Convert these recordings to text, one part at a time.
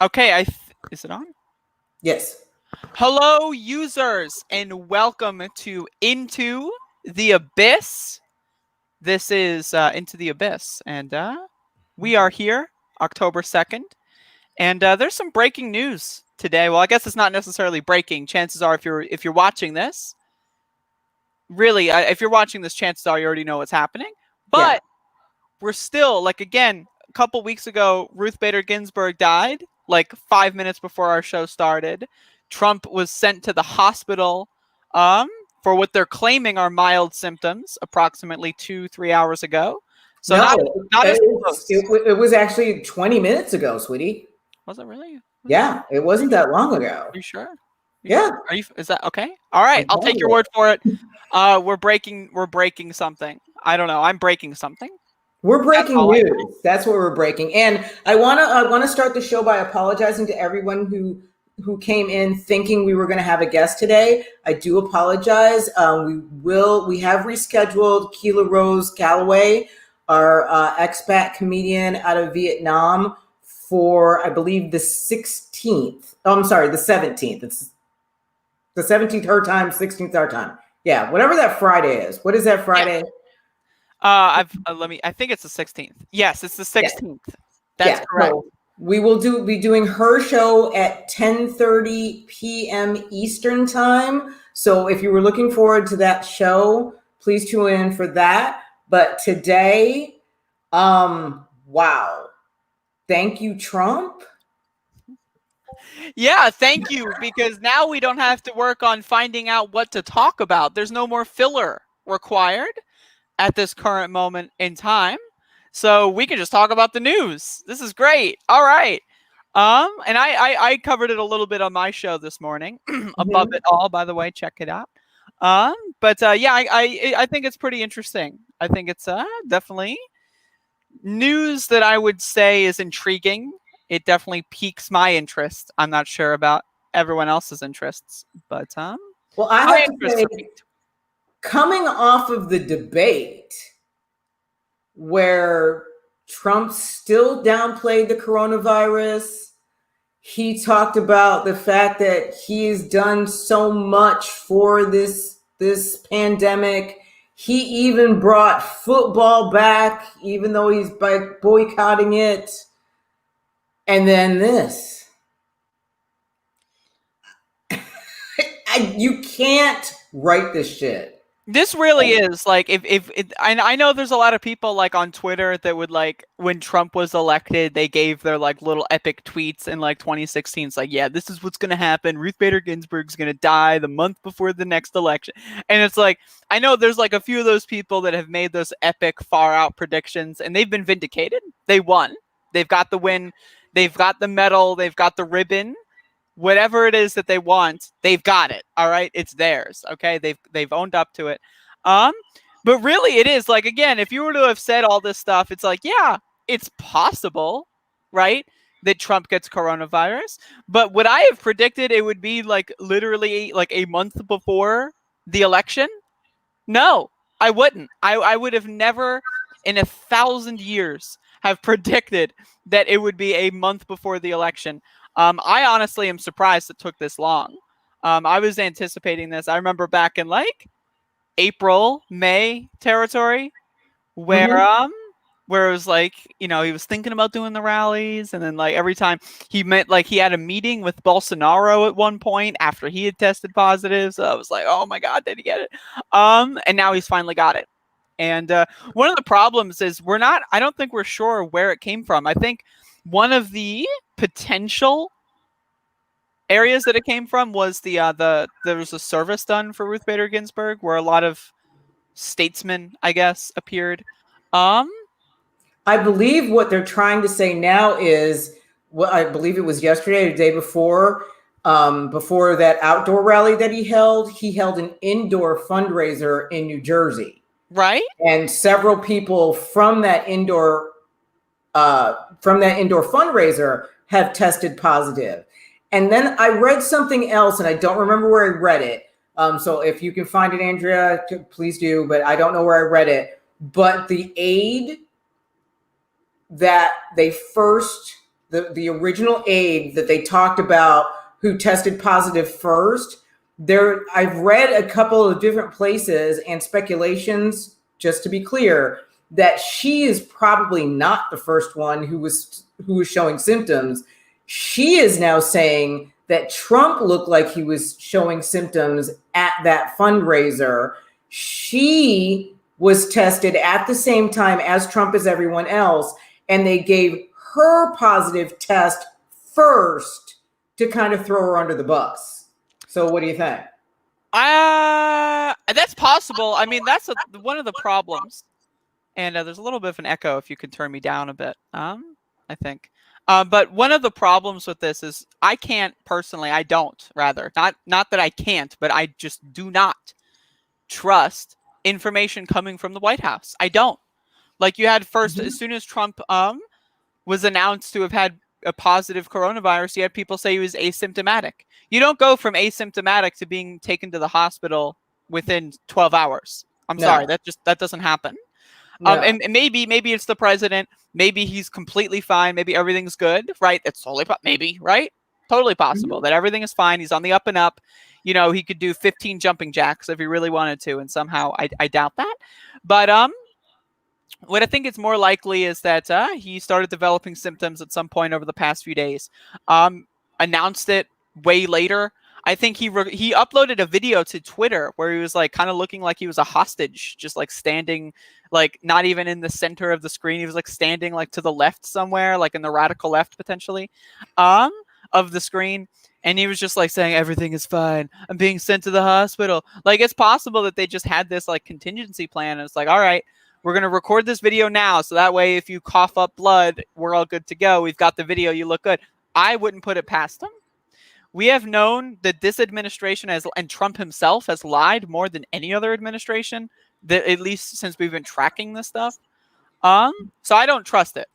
Okay, is it on? Yes. Hello, users, and welcome to Into the Abyss. This is Into the Abyss, and we are here, October 2nd, and there's some breaking news today. Well, I guess it's not necessarily breaking. Chances are, if you're watching this, really, if you're watching this, chances are you already know what's happening. Yeah. But we're still, like, again, a couple weeks ago, Ruth Bader Ginsburg died, like 5 minutes before our show started. Trump was sent to the hospital um, for what they're claiming are mild symptoms approximately 2-3 hours ago. So No, not as it's, close. it was actually 20 minutes ago, sweetie. Was it really? Yeah, it wasn't that long ago. Are you sure? You Yeah, sure? Is that okay? All right, I'm I'll take your positive. word for it. We're breaking something. I don't know. I'm breaking something. We're That's breaking all I. news. That's what we're breaking. And I wanna start the show by apologizing to everyone who came in thinking we were going to have a guest today. I do apologize. We have rescheduled Keela Rose Calloway, our expat comedian out of Vietnam, for I believe the 16th. Oh, I'm sorry, the 17th. It's the 17th her time, 16th our time. Yeah, whatever that Friday is. What is that Yeah. Friday? I've let me. I think it's the 16th. Yes, it's the Yeah. 16th. That's Yeah. correct. So we will be doing her show at 10:30 p.m. Eastern time. So if you were looking forward to that show, please tune in for that. But today, wow. Thank you, Trump. Yeah, thank you. Because now we don't have to work on finding out what to talk about. There's no more filler required at this current moment in time. So we can just talk about the news. This is great. All right. And I covered it a little bit on my show this morning. Above Mhm. it all, by the way, check it out. But yeah, I think it's pretty interesting. I think it's definitely news that I would say is intriguing. It definitely piques my interest. I'm not sure about everyone else's interests, but Well, I my have to interests say, are piqued. coming off of the debate where Trump still downplayed the coronavirus. He talked about the fact that he's done so much for this pandemic. He even brought football back, even though he's boycotting it. And then this, you can't write this shit. This really is like if it, I know there's a lot of people like on Twitter that would like when Trump was elected, they gave their like little epic tweets in like 2016. It's like, yeah, this is what's gonna happen. Ruth Bader Ginsburg's gonna die the month before the next election, and it's like I know there's like a few of those people that have made those epic far out predictions, and they've been vindicated. They won. They've got the win. They've got the medal. They've got the ribbon, whatever it is that they want, they've got it. All right, it's theirs. Okay, they've owned up to it. Um, but really, it is like again, if you were to have said all this stuff, it's like yeah, it's possible, right? That Trump gets coronavirus. But would I have predicted it would be like literally like a month before the election? No, I wouldn't. I would have never in 1,000 years have predicted that it would be a month before the election. I honestly am surprised it took this long. I was anticipating this. I remember back in like April, May territory where Mhm. where it was like, he was thinking about doing the rallies and then like every time he met like he had a meeting with Bolsonaro at one point after he had tested positive. So I was like, oh my God, did he get it? And now he's finally got it. And one of the problems is I don't think we're sure where it came from. I think one of the potential areas that it came from was there was a service done for Ruth Bader Ginsburg where a lot of statesmen, I guess, appeared. Um, I believe what they're trying to say now is what I believe it was yesterday or the day before that outdoor rally that he held an indoor fundraiser in New Jersey. right? And several people from that indoor fundraiser have tested positive. And then I read something else, and I don't remember where I read it. So if you can find it, Andrea, please do. But I don't know where I read it. But the aid that they first the original aide that they talked about who tested positive first, I've read a couple of different places and speculations, just to be clear, that she is probably not the first one who was showing symptoms. She is now saying that Trump looked like he was showing symptoms at that fundraiser. She was tested at the same time as Trump as everyone else, and they gave her positive test first to kind of throw her under the bus. So what do you think? That's possible. I mean, that's one of the problems. And there's a little bit of an echo if you can turn me down a bit, I think. But one of the problems with this is I don't, not that I can't, but I just do not trust information coming from the White House. I don't. Like you had first, as soon as Trump was announced to have had a positive coronavirus, you had people say he was asymptomatic. You don't go from asymptomatic to being taken to the hospital within 12 hours. I'm sorry, that doesn't happen. No. And maybe it's the president. Maybe he's completely fine. Maybe everything's good, right? It's totally maybe, right? Totally possible that everything is fine. He's on the up and up. You know, he could do 15 jumping jacks if he really wanted to, and somehow I doubt that. But what I think is more likely is that he started developing symptoms at some point over the past few days. Announced it way later. I think he uploaded a video to Twitter where he was like kind of looking like he was a hostage, just like standing, like not even in the center of the screen. He was like standing like to the left somewhere, like in the radical left potentially, of the screen. And he was just like saying, everything is fine. I'm being sent to the hospital. Like it's possible that they just had this like contingency plan. And it's like, all right, we're going to record this video now. So that way, if you cough up blood, we're all good to go. We've got the video. You look good. I wouldn't put it past them. We have known that this administration and Trump himself has lied more than any other administration, that at least since we've been tracking this stuff. So I don't trust it.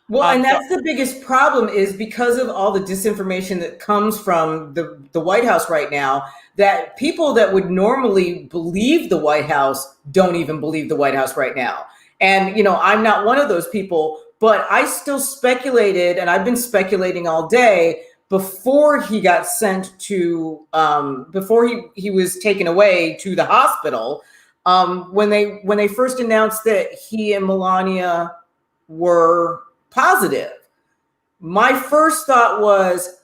Well, and that's the biggest problem is because of all the disinformation that comes from the White House right now, that people that would normally believe the White House don't even believe the White House right now. And, you know, I'm not one of those people, but I still speculated, and I've been speculating all day, before he got sent to, before he was taken away to the hospital, when they first announced that he and Melania were positive, my first thought was,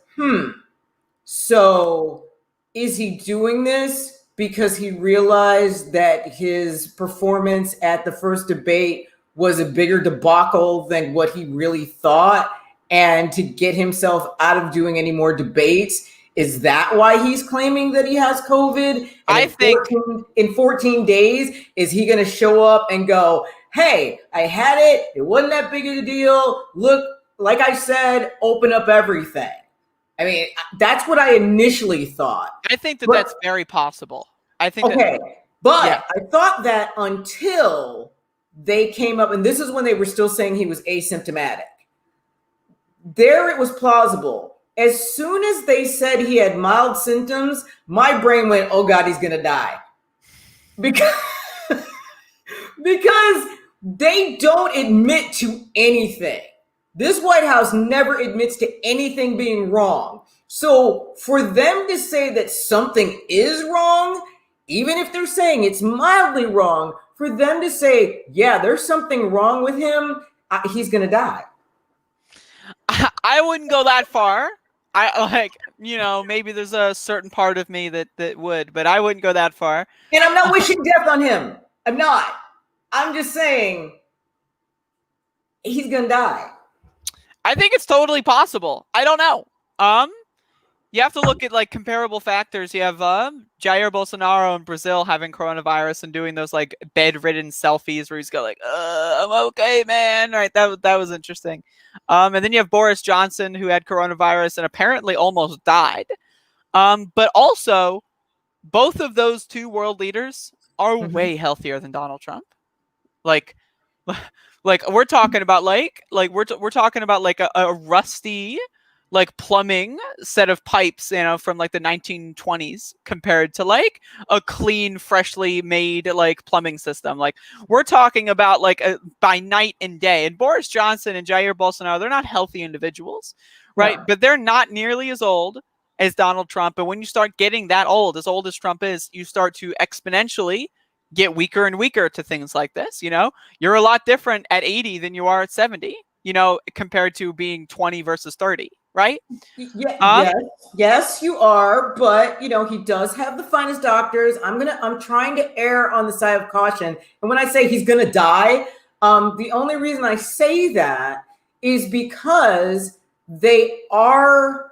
so is he doing this because he realized that his performance at the first debate was a bigger debacle than what he really thought? And to get himself out of doing any more debates, is that why he's claiming that he has COVID? And I think in 14 days, is he going to show up and go, hey, I had it. It wasn't that big of a deal. Look, like I said, open up everything. I mean, that's what I initially thought. I think that's very possible. I think I thought that until they came up, and this is when they were still saying he was asymptomatic. There it was plausible. As soon as they said he had mild symptoms, my brain went, oh God, he's going to die. Because they don't admit to anything. This White House never admits to anything being wrong. So for them to say that something is wrong, even if they're saying it's mildly wrong, for them to say, yeah, there's something wrong with him, he's going to die. I wouldn't go that far. Maybe there's a certain part of me that would, but I wouldn't go that far. And I'm not wishing death on him. I'm not. I'm just saying he's going to die. I think it's totally possible. I don't know. You have to look at like comparable factors. You have Jair Bolsonaro in Brazil having coronavirus and doing those like bedridden selfies where he's got like, I'm okay, man. Right. That was interesting. And then you have Boris Johnson who had coronavirus and apparently almost died. But also both of those two world leaders are way healthier than Donald Trump. Like we're talking about we're talking about like a rusty like plumbing set of pipes, from like the 1920s compared to like a clean, freshly made like plumbing system. Like we're talking about like by night and day. And Boris Johnson and Jair Bolsonaro, they're not healthy individuals, right? No. But they're not nearly as old as Donald Trump. And when you start getting that old as Trump is, you start to exponentially get weaker and weaker to things like this. You're a lot different at 80 than you are at 70, compared to being 20 versus 30, right? Yes, you are. But he does have the finest doctors. I'm trying to err on the side of caution. And when I say he's gonna die, the only reason I say that is because they are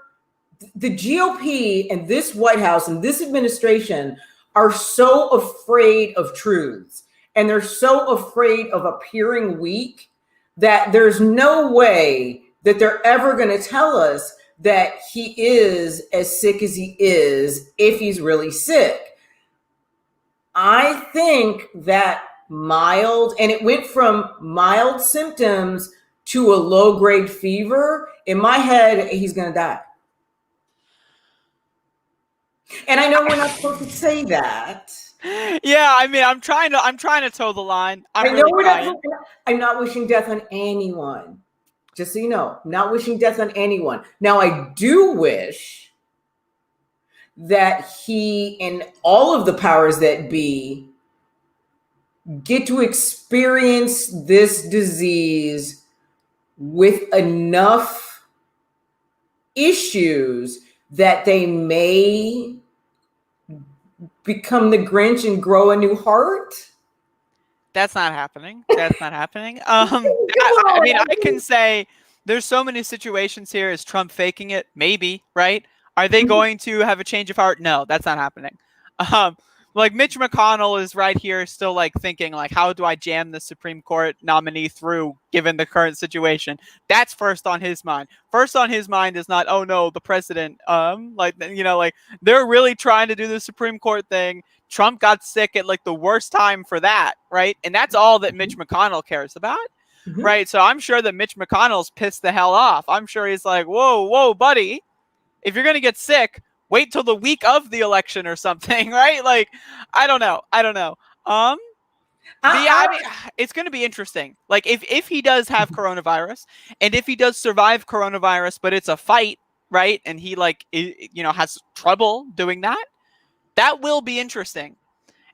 the GOP and this White House and this administration are so afraid of truths, and they're so afraid of appearing weak that there's no way that they're ever going to tell us that he is as sick as he is if he's really sick. I think that mild, and it went from mild symptoms to a low-grade fever. In my head, he's going to die. And I know we're not supposed to say that. Yeah, I mean, I'm trying to toe the line. I'm not wishing death on anyone. Just so you know, I'm not wishing death on anyone. Now, I do wish that he and all of the powers that be get to experience this disease with enough issues that they may become the Grinch and grow a new heart. That's not happening. I mean, I can say there's so many situations here. Is Trump faking it? Maybe, right? Are they going to have a change of heart? No, that's not happening. Like Mitch McConnell is right here still like thinking like, how do I jam the Supreme Court nominee through given the current situation? That's first on his mind. First on his mind is not, oh no, the president, like they're really trying to do the Supreme Court thing. Trump got sick at like the worst time for that, right? And that's all that Mitch McConnell cares about, right? So I'm sure that Mitch McConnell's pissed the hell off. I'm sure he's like, whoa, buddy, if you're going to get sick, wait till the week of the election or something, right? Like, I don't know. I mean, it's going to be interesting. Like, if he does have coronavirus, and if he does survive coronavirus, but it's a fight, right? And he has trouble doing that, that will be interesting.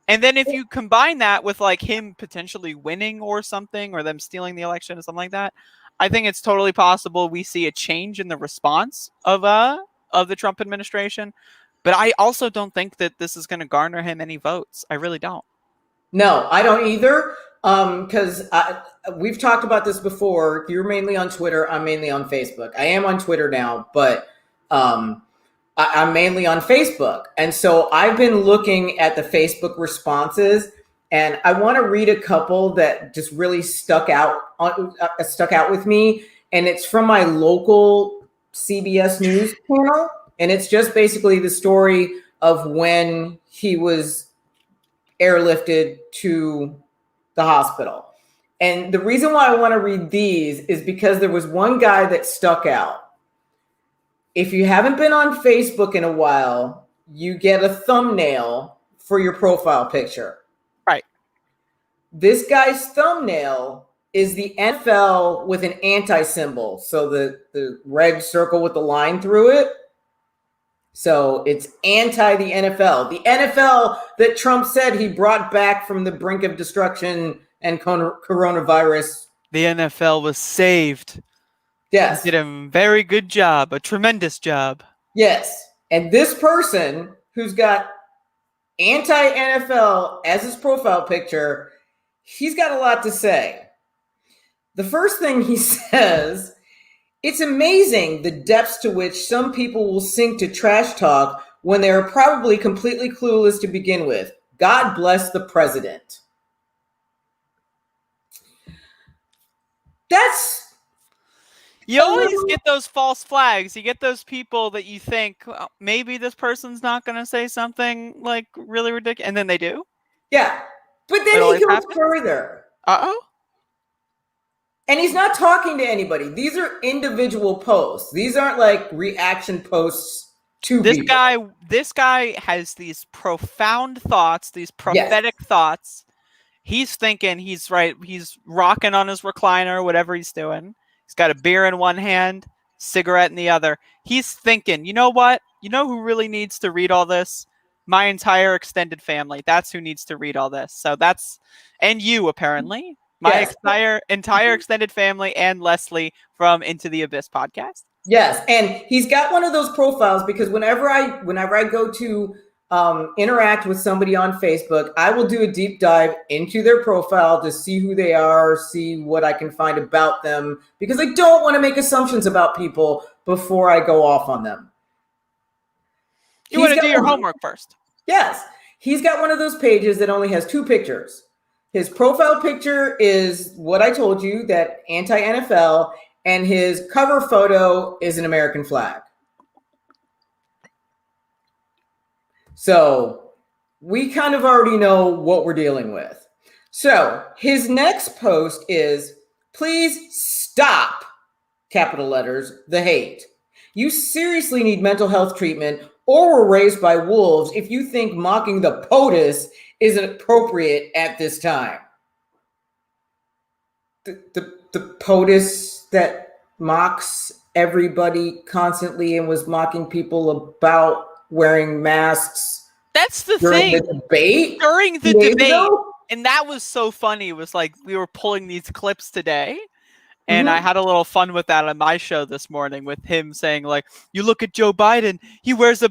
And then if you combine that with like him potentially winning or something, or them stealing the election or something like that, I think it's totally possible we see a change in the response of the Trump administration. But I also don't think that this is going to garner him any votes. I really don't. No, I don't either. Because we've talked about this before. You're mainly on Twitter. I'm mainly on Facebook. I am on Twitter now, but I'm mainly on Facebook. And so I've been looking at the Facebook responses, and I want to read a couple that just really stuck out with me. And it's from my local CBS News channel. And it's just basically the story of when he was airlifted to the hospital. And the reason why I want to read these is because there was one guy that stuck out. If you haven't been on Facebook in a while, you get a thumbnail for your profile picture. Right. This guy's thumbnail is the NFL with an anti-symbol. So the red circle with the line through it. So it's anti the NFL. The NFL that Trump said he brought back from the brink of destruction and coronavirus. The NFL was saved. Yes. He did a very good job, a tremendous job. Yes. And this person who's got anti-NFL as his profile picture, he's got a lot to say. The first thing he says, it's amazing the depths to which some people will sink to trash talk when they are probably completely clueless to begin with. God bless the president. You always get those false flags. You get those people that you think, well, maybe this person's not going to say something like really ridiculous, and then they do. Yeah, but then he goes further. Uh-oh. And he's not talking to anybody. These are individual posts. These aren't like reaction posts to people. This guy has these profound thoughts, these Yes. prophetic thoughts. He's thinking he's right. He's rocking on his recliner, whatever he's doing. He's got a beer in one hand, cigarette in the other. He's thinking, you know what? You know who really needs to read all this? My entire extended family. That's who needs to read all this. So that's, and you apparently, my Yes. entire extended family and Leslie from Into the Abyss podcast. Yes, and he's got one of those profiles because whenever I go to interact with somebody on Facebook, I will do a deep dive into their profile to see who they are, see what I can find about them, because I don't want to make assumptions about people before I go off on them. You want to do your homework first. Yes, he's got one of those pages that only has 2 pictures. His profile picture is what I told you, that anti-NFL, and his cover photo is an American flag. So we kind of already know what we're dealing with. So his next post is, please stop, capital letters, the hate. You seriously need mental health treatment or were raised by wolves if you think mocking the POTUS isn't appropriate at this time. The POTUS that mocks everybody constantly and was mocking people about wearing masks. That's the during thing. The debate? During the debate. And that was so funny. It was like we were pulling these clips today. And I had a little fun with that on my show this morning with him saying, like, you look at Joe Biden, he wears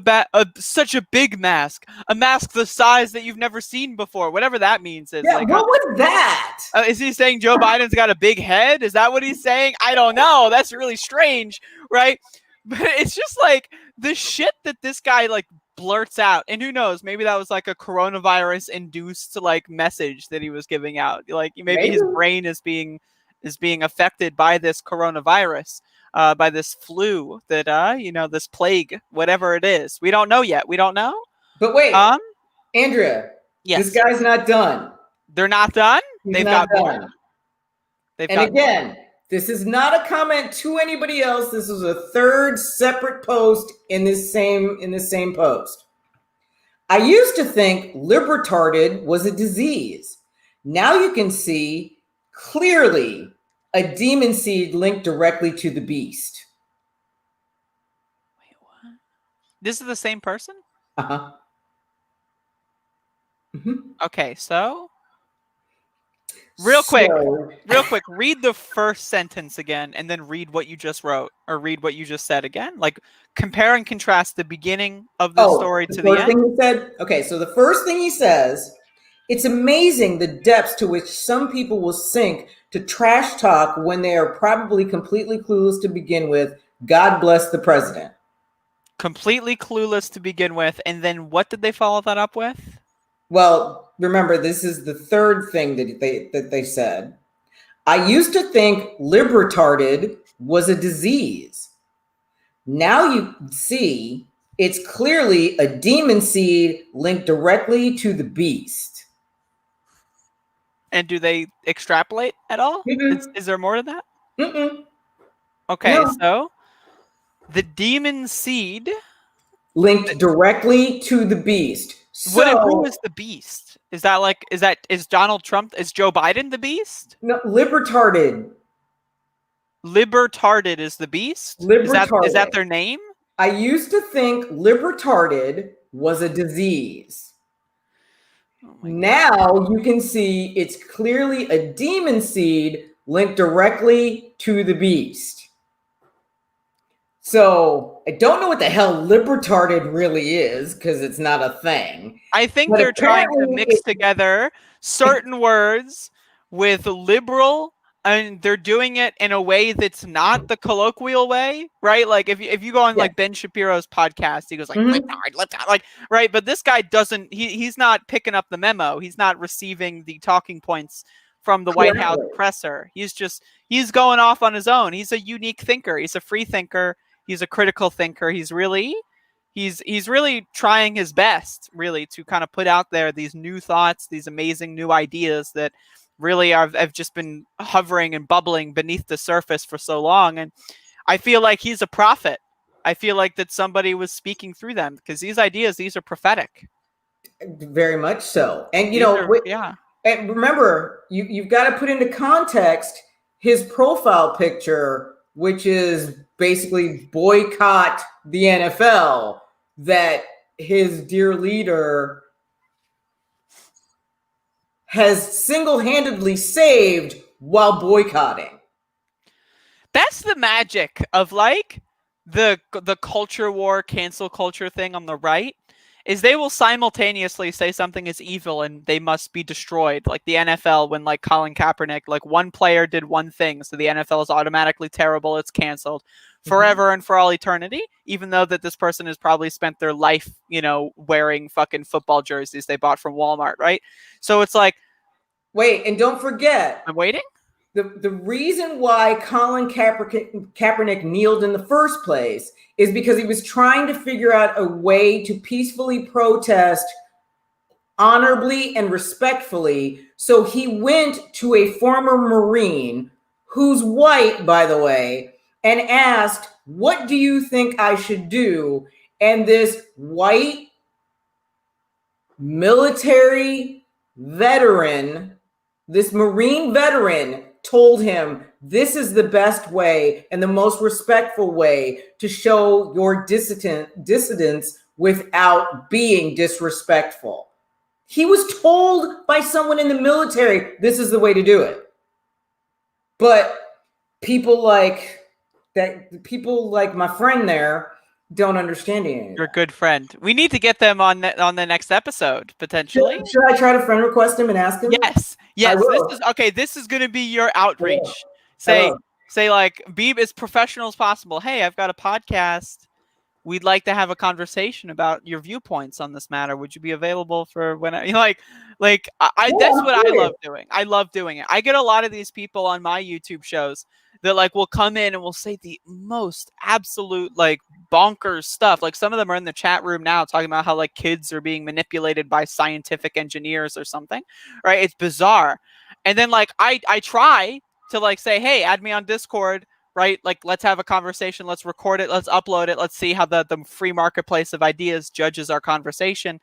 such a big mask, a mask the size that you've never seen before, whatever that means. Is yeah, like, what was that? Is he saying Joe Biden's got a big head? Is that what he's saying? I don't know. That's really strange, right? But it's just like the shit that this guy like blurts out. And who knows, maybe that was like a coronavirus induced like message that he was giving out. Like maybe his brain is being affected by this coronavirus, by this flu that, this plague, whatever it is. We don't know yet. We don't know. But wait, Andrea, yes. This guy's not done. They're not done? They've got done. And again, this is not a comment to anybody else. This is a third separate post in this same post. I used to think libretarded was a disease. Now you can see clearly a demon seed linked directly to the beast. Wait, what? This is the same person? Uh-huh. Mm-hmm. Okay, so real quick, read the first sentence again and then read what you just wrote or read what you just said again. Like compare and contrast the beginning of the story to the end. Thing he said, okay, so the first thing he says, it's amazing the depths to which some people will sink to trash talk when they are probably completely clueless to begin with. God bless the president. Completely clueless to begin with. And then what did they follow that up with? Well, remember, this is the third thing that they said. I used to think libretarded was a disease. Now you see it's clearly a demon seed linked directly to the beast. And do they extrapolate at all? Mm-mm. Is there more to that? Mm-mm. Okay, No. So the demon seed linked directly to the beast. So who is the beast? Is Donald Trump? Is Joe Biden the beast? No, libretarded. Libretarded is the beast? Libretarded. Is that their name? I used to think libretarded was a disease. Now you can see it's clearly a demon seed linked directly to the beast. So I don't know what the hell libretarded really is because it's not a thing. I think they're trying to mix together certain words with liberal, and they're doing it in a way that's not the colloquial way, right? Like if you go on like Ben Shapiro's podcast, he goes like, libtard, like, right? But this guy doesn't. He's not picking up the memo. He's not receiving the talking points from the White House presser. He's going off on his own. He's a unique thinker. He's a free thinker. He's a critical thinker. He's really trying his best, really, to kind of put out there these new thoughts, these amazing new ideas that really have just been hovering and bubbling beneath the surface for so long. And I feel like he's a prophet. I feel like that somebody was speaking through them, because these ideas, these are prophetic. Very much so. And Yeah. and remember, you've got to put into context his profile picture, which is basically boycott the NFL, that his dear leader has single-handedly saved while boycotting. That's the magic of like the culture war, cancel culture thing on the right, is they will simultaneously say something is evil and they must be destroyed. Like the NFL, when like Colin Kaepernick, like one player did one thing, so the NFL is automatically terrible, it's canceled forever and for all eternity, even though that this person has probably spent their life, wearing fucking football jerseys they bought from Walmart, right? So it's like, wait, and don't forget, I'm waiting. The reason why Colin Kaepernick kneeled in the first place is because he was trying to figure out a way to peacefully protest honorably and respectfully. So he went to a former Marine, who's white, by the way, and asked, "What do you think I should do?" And this white military veteran, this Marine veteran, told him, "This is the best way and the most respectful way to show your dissidence without being disrespectful." He was told by someone in the military, this is the way to do it. But people like my friend there don't understand it. Your good friend. We need to get them on the next episode, potentially. Should I try to friend request him and ask him? Yes. This is going to be your outreach. Say like, be as professional as possible. Hey, I've got a podcast. We'd like to have a conversation about your viewpoints on this matter. Would you be available for when that's what I love doing. I love doing it. I get a lot of these people on my YouTube shows that like will come in and will say the most absolute like bonkers stuff. Like some of them are in the chat room now talking about how like kids are being manipulated by scientific engineers or something, right? It's bizarre. And then like I try to like say, hey, add me on Discord, right? Like let's have a conversation, let's record it, let's upload it, let's see how the free marketplace of ideas judges our conversation.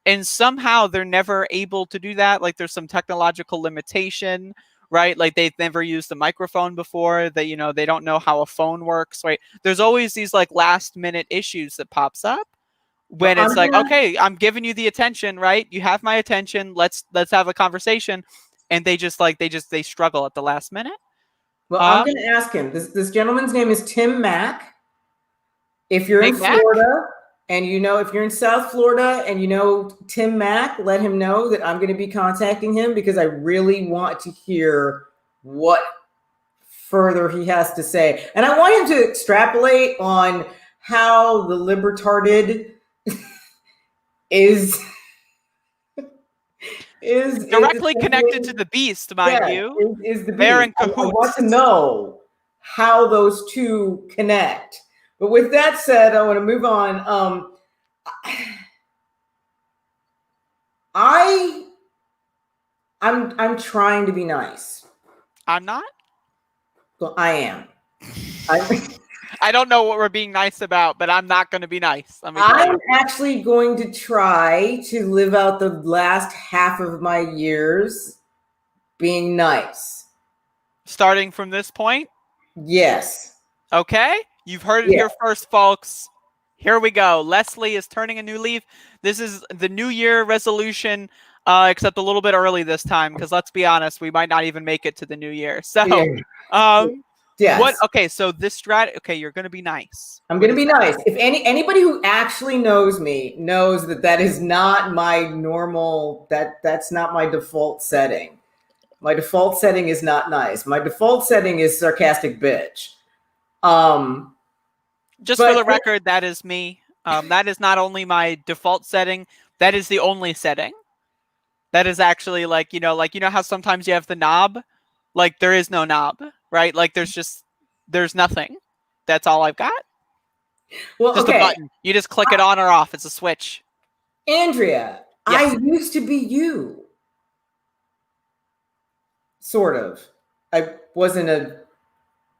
And somehow they're never able to do that. Like there's some technological limitation, right? Like they've never used a microphone before. They don't know how a phone works, right? There's always these like last minute issues that pops up when it's like, okay, I'm giving you the attention, right? You have my attention. Let's have a conversation. And they struggle at the last minute. Well, I'm going to ask him. This gentleman's name is Tim Mack. If you're in Florida, and if you're in South Florida and you know Tim Mack, let him know that I'm going to be contacting him because I really want to hear what further he has to say. And I want him to extrapolate on how the libertarded is directly connected to the beast, mind you. Is the They're beast. in cahoots. I want to know how those two connect. But with that said, I want to move on. I'm trying to be nice. I'm not? Well, I am. I don't know what we're being nice about, but I'm not going to be nice. I'm actually going to try to live out the last half of my years being nice. Starting from this point? Yes. Okay. You've heard it here first, folks. Here we go. Leslie is turning a new leaf. This is the New Year resolution, except a little bit early this time, because let's be honest, we might not even make it to the new year. So, yes. Okay, so this strat. Okay, you're going to be nice. I'm going to be nice. If anybody who actually knows me knows that is not my normal. That's not my default setting. My default setting is not nice. My default setting is sarcastic bitch. Just for the record, that is me. That is not only my default setting, that is the only setting. That is actually like how sometimes you have the knob? Like there is no knob, right? Like there's nothing. That's all I've got. Well, just a button. You just click it on or off. It's a switch. Andrea, yes. I used to be you. sort of. I wasn't a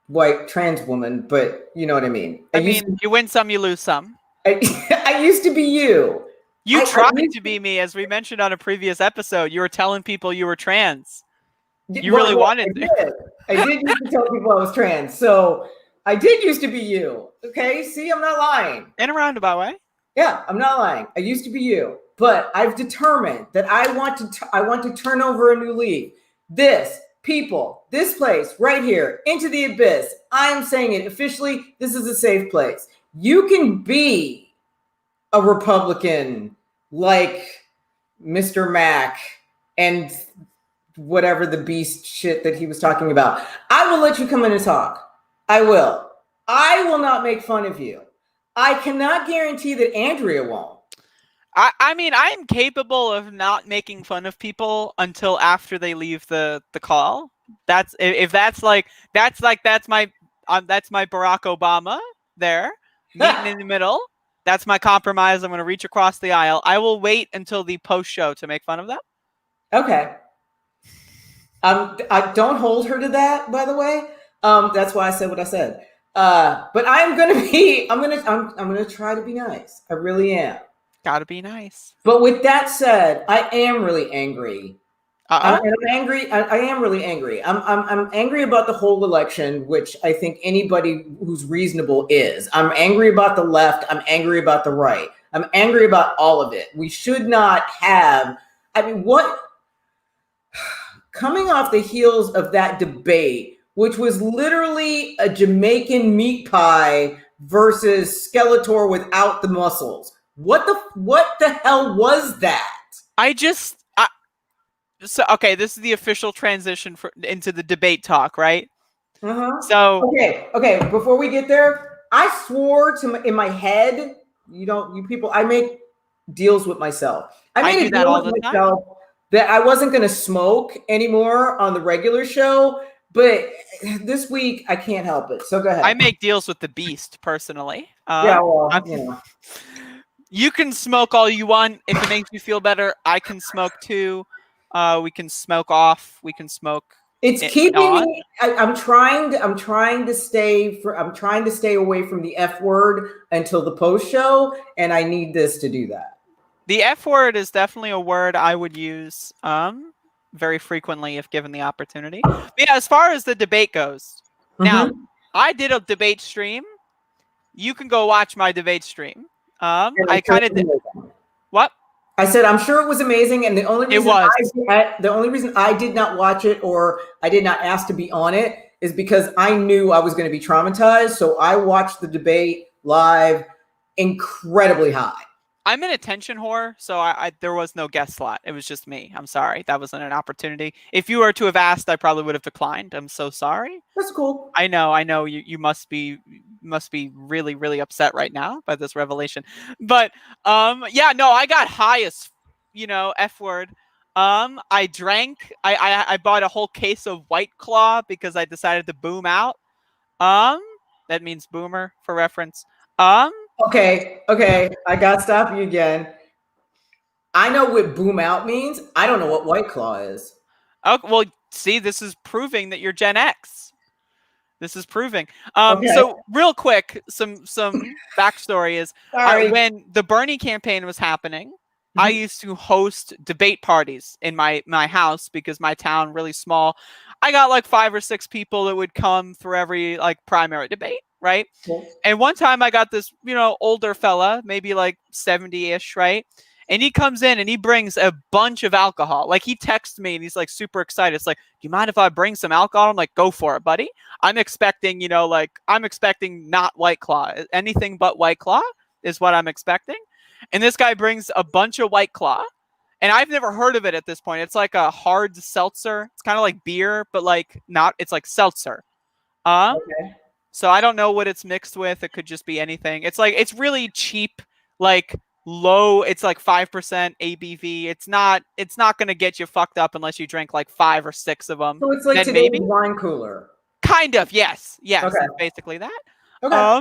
white trans woman, but you know what I mean. I mean, you win some, you lose some. I used to be you. You I tried used to be me, as we mentioned on a previous episode. You were telling people you were trans. You Well, really yeah, wanted I did used to tell people I was trans. So I did used to be you. Okay. See, I'm not lying. in a roundabout way. Yeah, I'm not lying. I used to be you, but I've determined that I want to turn over a new leaf. This people, this place right here, Into the Abyss. I am saying it officially. This is a safe place. You can be a Republican like Mr. Mack and whatever the beast shit that he was talking about. I will let you come in and talk. I will. I will not make fun of you. I cannot guarantee that Andrea won't. I mean, I am capable of not making fun of people until after they leave the call. That's if that's my Barack Obama there, meeting in the middle. That's my compromise. I'm going to reach across the aisle. I will wait until the post show to make fun of them. Okay. I don't hold her to that, by the way. That's why I said what I said. But I'm gonna try to be nice. I really am. Gotta be nice. But with that said, I am really angry. I'm angry. I am really angry. I'm angry about the whole election, which I think anybody who's reasonable is. I'm angry about the left. I'm angry about the right. I'm angry about all of it. We should not have. I mean, what? Coming off the heels of that debate, which was literally a Jamaican meat pie versus Skeletor without the muscles. What the hell was that? So okay, this is the official transition into the debate talk, right? Uh-huh. So okay. Before we get there, I swore in my head, you people, I make deals with myself. I made a deal with myself that I wasn't going to smoke anymore on the regular show, but this week I can't help it. So go ahead. I make deals with the beast personally. Yeah, well, you can smoke all you want if it makes you feel better. I can smoke too. We can smoke off. We can smoke. It's keeping me. I'm trying to stay away from the F word until the post show, and I need this to do that. The F word is definitely a word I would use very frequently if given the opportunity. But yeah, as far as the debate goes, now I did a debate stream. You can go watch my debate stream. I kind of did. What? I said I'm sure it was amazing, and the only reason I did not watch it or I did not ask to be on it is because I knew I was going to be traumatized. So I watched the debate live, incredibly high. I'm an attention whore, so there was no guest slot. It was just me. I'm sorry. That wasn't an opportunity. If you were to have asked, I probably would have declined. I'm so sorry. That's cool. I know. You must be really, really upset right now by this revelation. But yeah, no, I got high as F word. I drank. I bought a whole case of White Claw because I decided to boom out. That means boomer for reference. Okay. I got to stop you again. I know what boom out means. I don't know what White Claw is. Oh, well, see, this is proving that you're Gen X. This is proving. So real quick, some backstory is when the Bernie campaign was happening, I used to host debate parties in my house because my town really small. I got like 5 or 6 people that would come for every primary debate. Right. Yes. And one time I got this, older fella, maybe like 70-ish. Right. And he comes in and he brings a bunch of alcohol. Like he texts me and he's like super excited. It's like, do you mind if I bring some alcohol? I'm like, go for it, buddy. I'm expecting, I'm expecting not White Claw. Anything but White Claw is what I'm expecting. And this guy brings a bunch of White Claw. And I've never heard of it at this point. It's like a hard seltzer. It's kind of like beer, but it's like seltzer. Okay. So I don't know what it's mixed with. It could just be anything. It's really cheap, low. It's like 5% ABV. It's not going to get you fucked up unless you drink like 5 or 6 of them. So it's like today's wine cooler. Kind of, yes. Okay. It's basically that. Okay.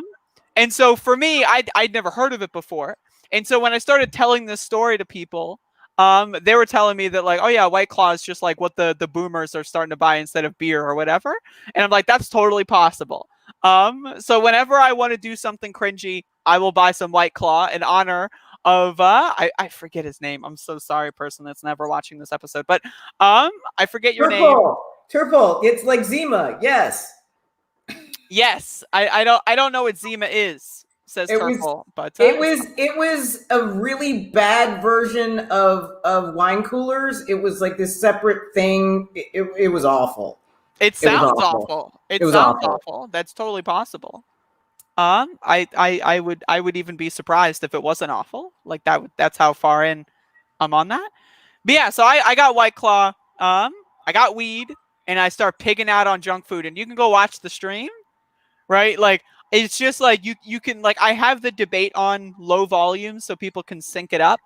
And so for me, I'd never heard of it before. And so when I started telling this story to people, They were telling me that like, oh yeah, White Claw is just like what the boomers are starting to buy instead of beer or whatever. And I'm like, that's totally possible. So whenever I want to do something cringy, I will buy some White Claw in honor of I forget his name. I'm so sorry, person that's never watching this episode. But I forget your name. Turple. It's like Zima. Yes. Yes. I don't know what Zima is, says Turple, but it was a really bad version of wine coolers. It was like this separate thing. It was awful. It sounds awful. It sounds awful. That's totally possible. I would even be surprised if it wasn't awful. Like that's how far in I'm on that. But yeah, so I got White Claw. I got weed, and I start pigging out on junk food. And you can go watch the stream, right? Like it's just like you can like I have the debate on low volume so people can sync it up.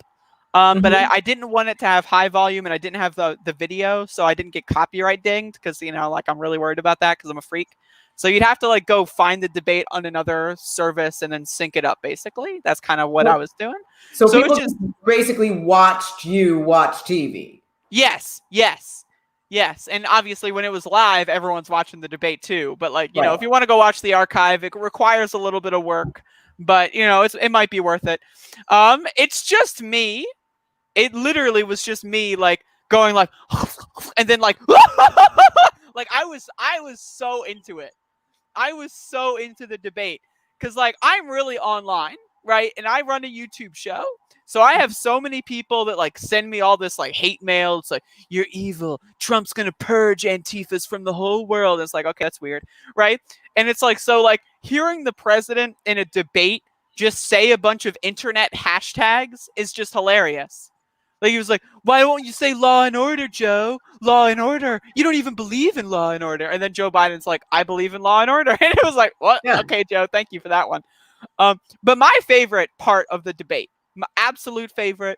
But I didn't want it to have high volume, and I didn't have the video, so I didn't get copyright dinged because like I'm really worried about that because I'm a freak. So you'd have to like go find the debate on another service and then sync it up. Basically, that's kind of what I was doing. So people just basically watched you watch TV. Yes. And obviously when it was live, everyone's watching the debate too. But like, you know, if you want to go watch the archive, it requires a little bit of work, but you know, it might be worth it. It's just me. It literally was just me like going like, and then like, like I was so into it. I was so into the debate because like I'm really online, right? And I run a YouTube show. So I have so many people that like send me all this like hate mail. It's like, you're evil. Trump's going to purge Antifas from the whole world. And it's like, okay, that's weird. Right. And it's like, so like hearing the president in a debate just say a bunch of internet hashtags is just hilarious. Like he was like, why won't you say law and order, Joe? Law and order. You don't even believe in law and order. And then Joe Biden's like, I believe in law and order. And it was like, what? Yeah. Okay, Joe, thank you for that one. But my favorite part of the debate, my absolute favorite,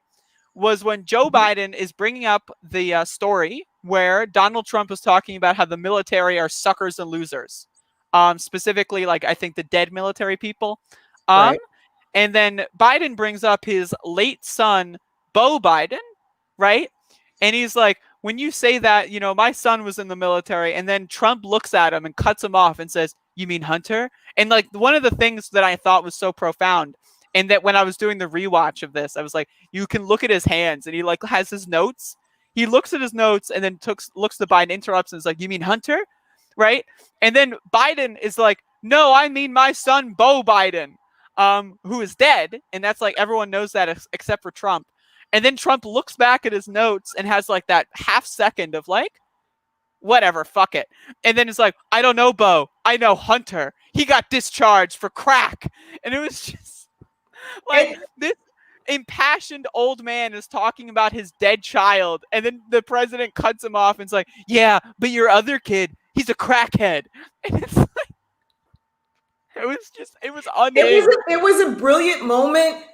was when Joe Biden is bringing up the story where Donald Trump is talking about how the military are suckers and losers. Specifically, like I think the dead military people. Right. And then Biden brings up his late son, Beau Biden, right? And he's like, when you say that, you know, my son was in the military, and then Trump looks at him and cuts him off and says, you mean Hunter? And like one of the things that I thought was so profound, and that when I was doing the rewatch of this, I was like, you can look at his hands, and he like has his notes. He looks at his notes and then looks to Biden, interrupts, and is like, you mean Hunter? Right? And then Biden is like, no, I mean my son, Beau Biden, who is dead. And that's like, everyone knows that except for Trump. And then Trump looks back at his notes and has like that half second of like, whatever, fuck it. And then it's like, I don't know, Beau. I know Hunter. He got discharged for crack. And it was just like this impassioned old man is talking about his dead child. And then the president cuts him off and it's like, yeah, but your other kid, he's a crackhead. And it's like, it was unhinged. It was a brilliant moment.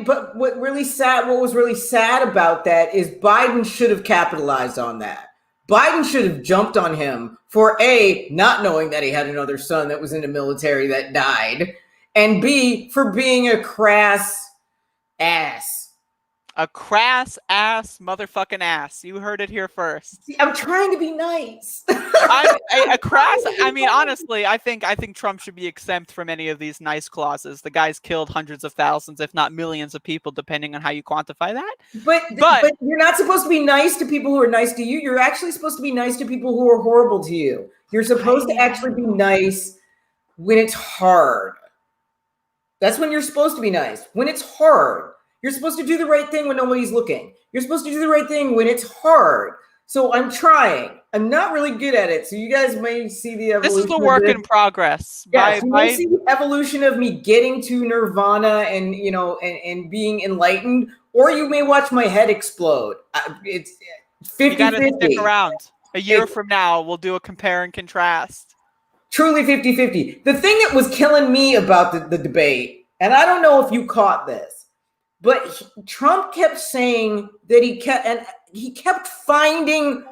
But what was really sad about that is Biden should have capitalized on that. Biden should have jumped on him for A, not knowing that he had another son that was in the military that died, and B, for being a crass ass. A crass ass motherfucking ass. You heard it here first. See, I'm trying to be nice. I mean, honestly, I think Trump should be exempt from any of these nice clauses. The guy's killed hundreds of thousands, if not millions of people, depending on how you quantify that. But you're not supposed to be nice to people who are nice to you. You're actually supposed to be nice to people who are horrible to you. You're supposed to actually be nice when it's hard. That's when you're supposed to be nice. When it's hard. You're supposed to do the right thing when nobody's looking. You're supposed to do the right thing when it's hard. So I'm trying. I'm not really good at it. So you guys may see the evolution. This is a work in progress. Yeah, you may see the evolution of me getting to nirvana and, you know, and being enlightened, or you may watch my head explode. It's 50-50. You gotta stick around. A year from now, we'll do a compare and contrast. Truly 50-50. The thing that was killing me about the debate, and I don't know if you caught this, but Trump kept saying that he kept finding,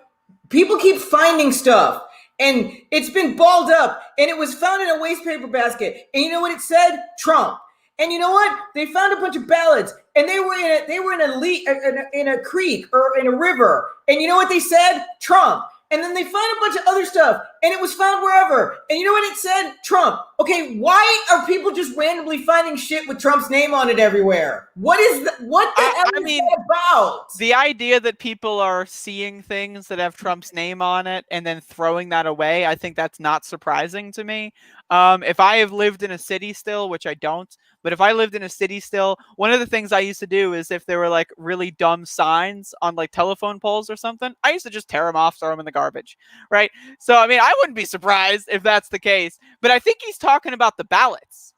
people keep finding stuff, and it's been balled up, and it was found in a waste paper basket. And you know what it said? Trump. And you know what? They found a bunch of ballots, and they were in a creek or in a river. And you know what they said? Trump. And then they found a bunch of other stuff, and it was found wherever. And you know what it said? Trump. Okay, why are people just randomly finding shit with Trump's name on it everywhere? What the hell is that about? The idea that people are seeing things that have Trump's name on it and then throwing that away, I think that's not surprising to me. If I have lived in a city still, which I don't, but if I lived in a city still, one of the things I used to do is if there were like really dumb signs on like telephone poles or something, I used to just tear them off, throw them in the garbage, right? So, I mean, I wouldn't be surprised if that's the case, but I think he's talking about the ballots.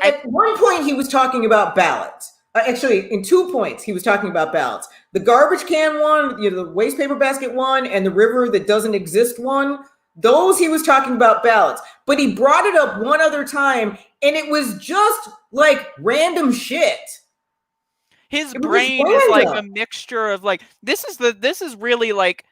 At one point, he was talking about ballots. Actually, in 2 points, he was talking about ballots. The garbage can one, the waste paper basket one, and the river that doesn't exist one. Those he was talking about ballots. But he brought it up one other time, and it was just like random shit. His brain is like a mixture of like, this is really like,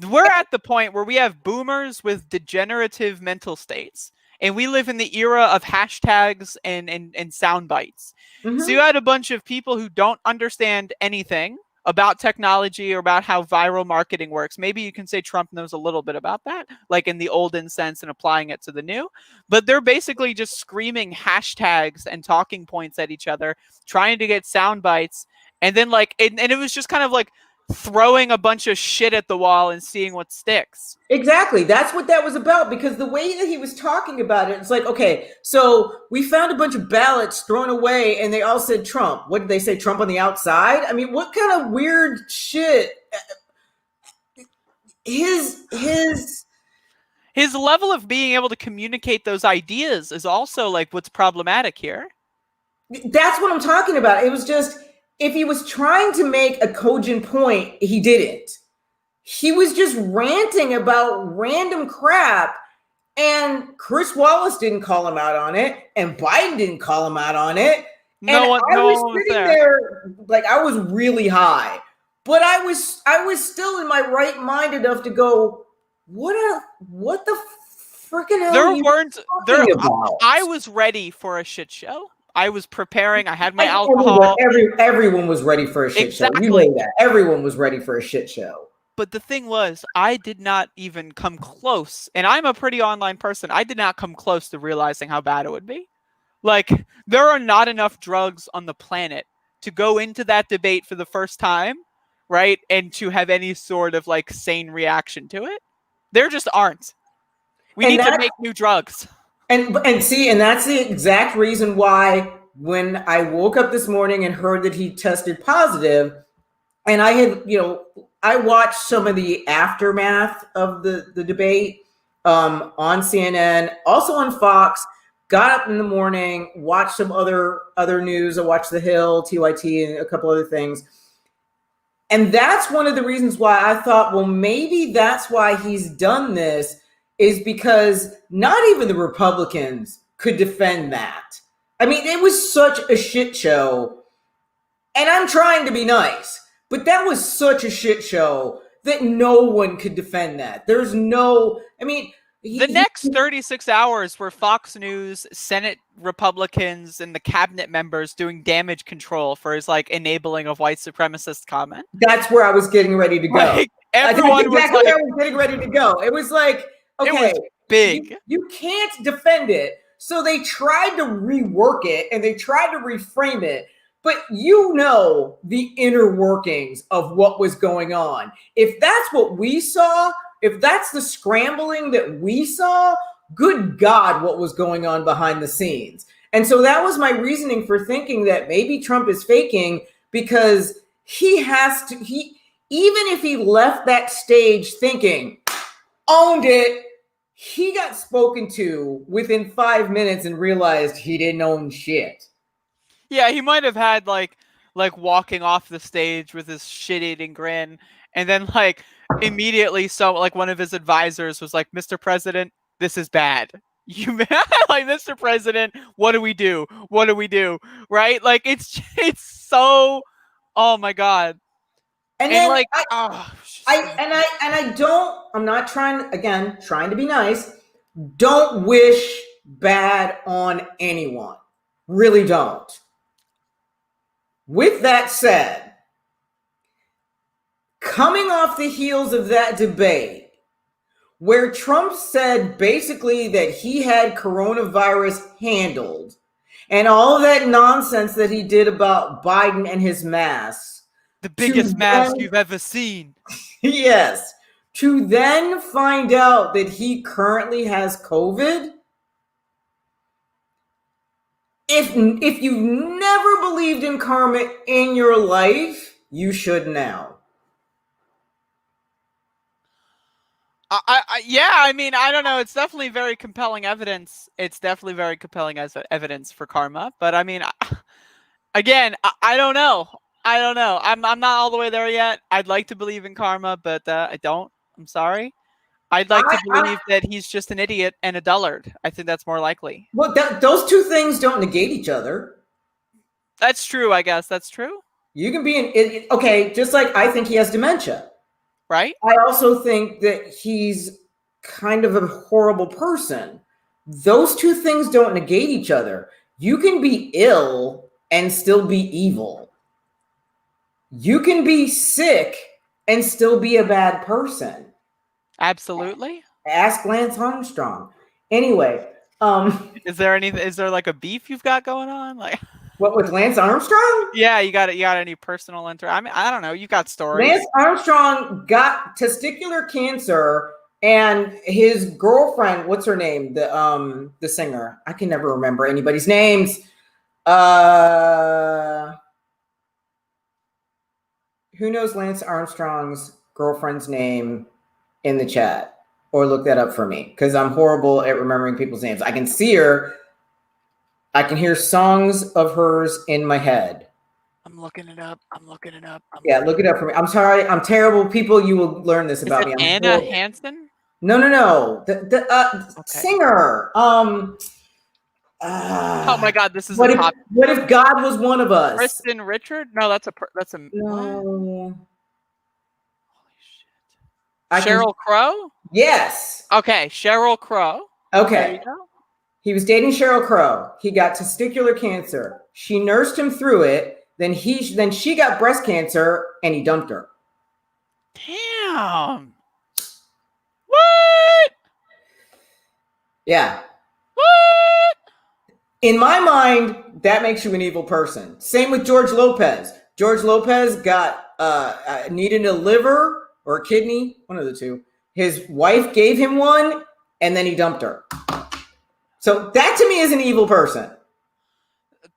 we're at the point where we have boomers with degenerative mental states. And we live in the era of hashtags and sound bites. Mm-hmm. So you had a bunch of people who don't understand anything about technology or about how viral marketing works. Maybe you can say Trump knows a little bit about that, like in the olden sense and applying it to the new. But they're basically just screaming hashtags and talking points at each other, trying to get sound bites. And then and it was just kind of like throwing a bunch of shit at the wall and seeing what sticks. Exactly. That's what that was about, because the way that he was talking about it, it's like, okay, so we found a bunch of ballots thrown away and they all said Trump. What did they say? Trump on the outside? I mean, what kind of weird shit? His level of being able to communicate those ideas is also like what's problematic here. That's what I'm talking about. It was just, if he was trying to make a cogent point, he didn't. He was just ranting about random crap, and Chris Wallace didn't call him out on it, and Biden didn't call him out on it. I was sitting there like I was really high, but I was still in my right mind enough to go, what the freaking hell? I was ready for a shit show. I was preparing. I had my alcohol. Everyone was ready for a shit show. You know that. Everyone was ready for a shit show. But the thing was, I did not even come close. And I'm a pretty online person. I did not come close to realizing how bad it would be. Like, there are not enough drugs on the planet to go into that debate for the first time, right? And to have any sort of like sane reaction to it. There just aren't. We need to make new drugs. And that's the exact reason why when I woke up this morning and heard that he tested positive, and I had, I watched some of the aftermath of the debate on CNN, also on Fox, got up in the morning, watched some other news. I watched The Hill, TYT, and a couple other things. And that's one of the reasons why I thought, well, maybe that's why he's done this, is because not even the Republicans could defend that. I mean, it was such a shit show. And I'm trying to be nice, but that was such a shit show that no one could defend that. There's no, I mean... The next 36 hours were Fox News, Senate Republicans, and the cabinet members doing damage control for his, enabling of white supremacist comment. That's where I was getting ready to go. Everyone was where I was getting ready to go. It was like, okay, it was big. You can't defend it. So they tried to rework it and they tried to reframe it. But the inner workings of what was going on. If that's what we saw, if that's the scrambling that we saw, good God, what was going on behind the scenes. And so that was my reasoning for thinking that maybe Trump is faking, because he has to, even if he left that stage thinking, owned it, he got spoken to within 5 minutes and realized he didn't own shit. Yeah, he might have had like walking off the stage with his shit-eating grin, and then immediately one of his advisors was like, Mr. President, this is bad. You Mr. President, what do we do? What do we do? Right? It's so, oh my God. And then I'm not trying to be nice. Don't wish bad on anyone. Really don't. With that said, coming off the heels of that debate, where Trump said basically that he had coronavirus handled, and all that nonsense that he did about Biden and his masks. The biggest mask you've ever seen. Yes. To then find out that he currently has COVID. If you've never believed in karma in your life, you should now. I mean, I don't know. It's definitely very compelling evidence. It's definitely very compelling as evidence for karma. But I mean, again, I don't know. I don't know. I'm not all the way there yet. I'd like to believe in karma, but I don't. I'm sorry. I'd like to believe that he's just an idiot and a dullard. I think that's more likely. Well, those two things don't negate each other. That's true, I guess. That's true. You can be okay, just like I think he has dementia. Right? I also think that he's kind of a horrible person. Those two things don't negate each other. You can be ill and still be evil. You can be sick and still be a bad person. Absolutely. Ask Lance Armstrong. Anyway, is there like a beef you've got going on? Like what, with Lance Armstrong? Yeah, you got any personal I mean, I don't know. You got stories. Lance Armstrong got testicular cancer, and his girlfriend, what's her name? The singer. I can never remember anybody's names. Who knows Lance Armstrong's girlfriend's name in the chat? Or look that up for me, because I'm horrible at remembering people's names. I can see her. I can hear songs of hers in my head. I'm looking it up. Look it up for me. I'm sorry. I'm terrible. People, you will learn this about me. Anna Hansen? No. The singer. Oh my God, this is what if God was one of us? Kristen Richard? No, that's a no. Holy shit. Sheryl Crow? Yes. Okay, Sheryl Crow. Okay. There you go. He was dating Sheryl Crow. He got testicular cancer. She nursed him through it. Then she got breast cancer, and he dumped her. Damn. What? Yeah. What? In my mind, that makes you an evil person. Same with George Lopez. George Lopez got needed a liver or a kidney, one of the two. His wife gave him one, and then he dumped her. So that to me is an evil person.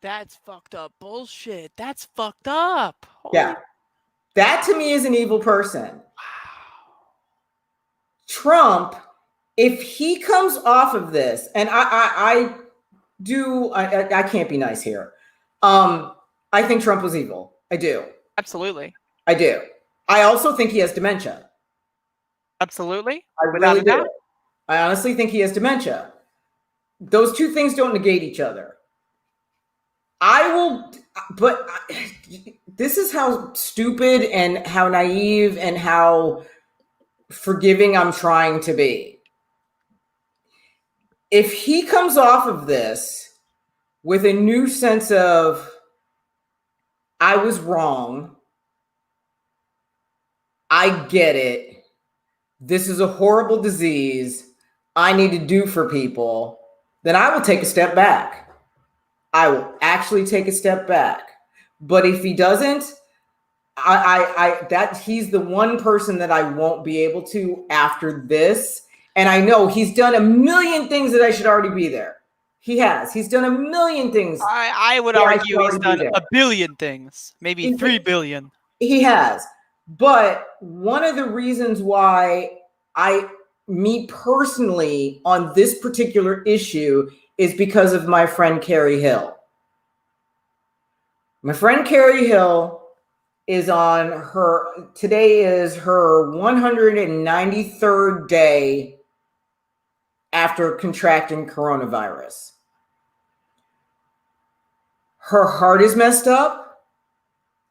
That's fucked up bullshit. That's fucked up. Yeah. That to me is an evil person. Wow. Trump, if he comes off of this, and I can't be nice here. I think Trump was evil. I do. Absolutely. I do. I also think he has dementia. Absolutely. I really do. I honestly think he has dementia. Those two things don't negate each other. But this is how stupid and how naive and how forgiving I'm trying to be. If he comes off of this with a new sense of, I was wrong, I get it, this is a horrible disease, I need to do for people, then I will take a step back. I will actually take a step back. But if he doesn't, he's the one person that I won't be able to after this. And I know he's done a million things that I should already be there. He has. He's done a million things. I would argue he's done a billion things, maybe 3 billion. He has. But one of the reasons why me personally on this particular issue is because of my friend Carrie Hill. My friend Carrie Hill is today is her 193rd day after contracting coronavirus. Her heart is messed up.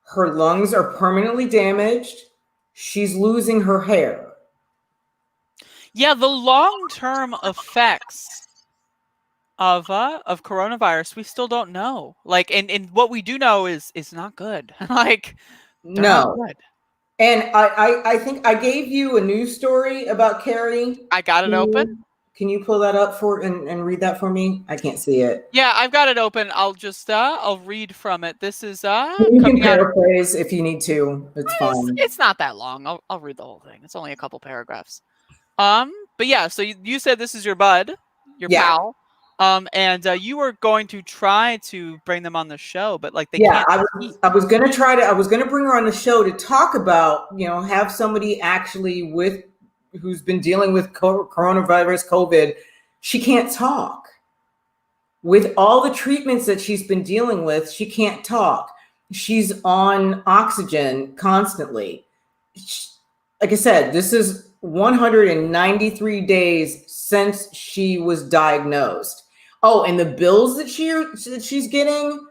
Her lungs are permanently damaged. She's losing her hair. Yeah, the long-term effects of coronavirus, we still don't know. Like, and what we do know is not good. Like, they're not No. good. And I think I gave you a news story about Carrie. I got it open. Can you pull that up and read that for me? I can't see it. Yeah, I've got it open. I'll just I'll read from it. This is You can coming out. paraphrase if you need to. It's fine. It's not that long. I'll read the whole thing. It's only a couple paragraphs. But yeah, so you said this is your bud, your pal. And you were going to try to bring them on the show, but like they can't. I was gonna bring her on the show to talk about, have somebody actually who's been dealing with coronavirus, COVID. She can't talk. With all the treatments that she's been dealing with, she can't talk. She's on oxygen constantly. Like I said, this is 193 days since she was diagnosed. Oh, and the bills that she's getting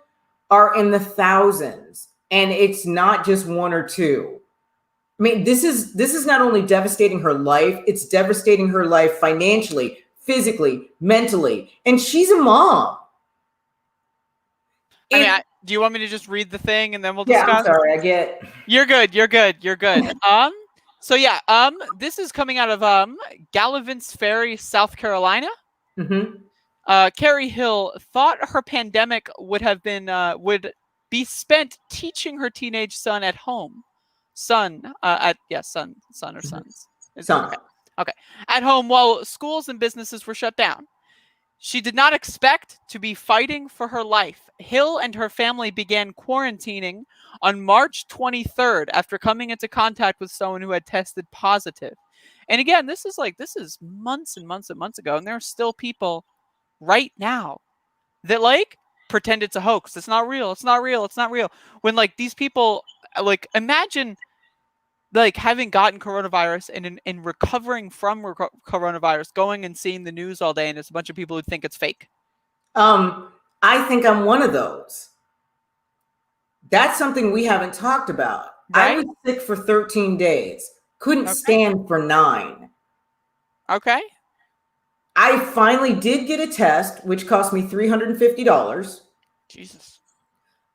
are in the thousands, and it's not just one or two. I mean, this is not only devastating her life, it's devastating her life financially, physically, mentally, and she's a mom. Do you want me to just read the thing and then we'll discuss? Yeah, I'm sorry. You're good. So yeah, this is coming out of Gallivants Ferry, South Carolina. Mm-hmm. Carrie Hill thought her pandemic would be spent teaching her teenage son at home. Son or sons. Son. Okay. At home while schools and businesses were shut down. She did not expect to be fighting for her life. Hill and her family began quarantining on March 23rd after coming into contact with someone who had tested positive. And again, this is months and months and months ago, and there are still people right now that pretend it's a hoax. It's not real. It's not real. It's not real. When these people imagine having gotten coronavirus and in recovering from coronavirus, going and seeing the news all day, and there's a bunch of people who think it's fake. I think I'm one of those. That's something we haven't talked about. Right? I was sick for 13 days. Couldn't stand for 9. Okay. I finally did get a test, which cost me $350. Jesus.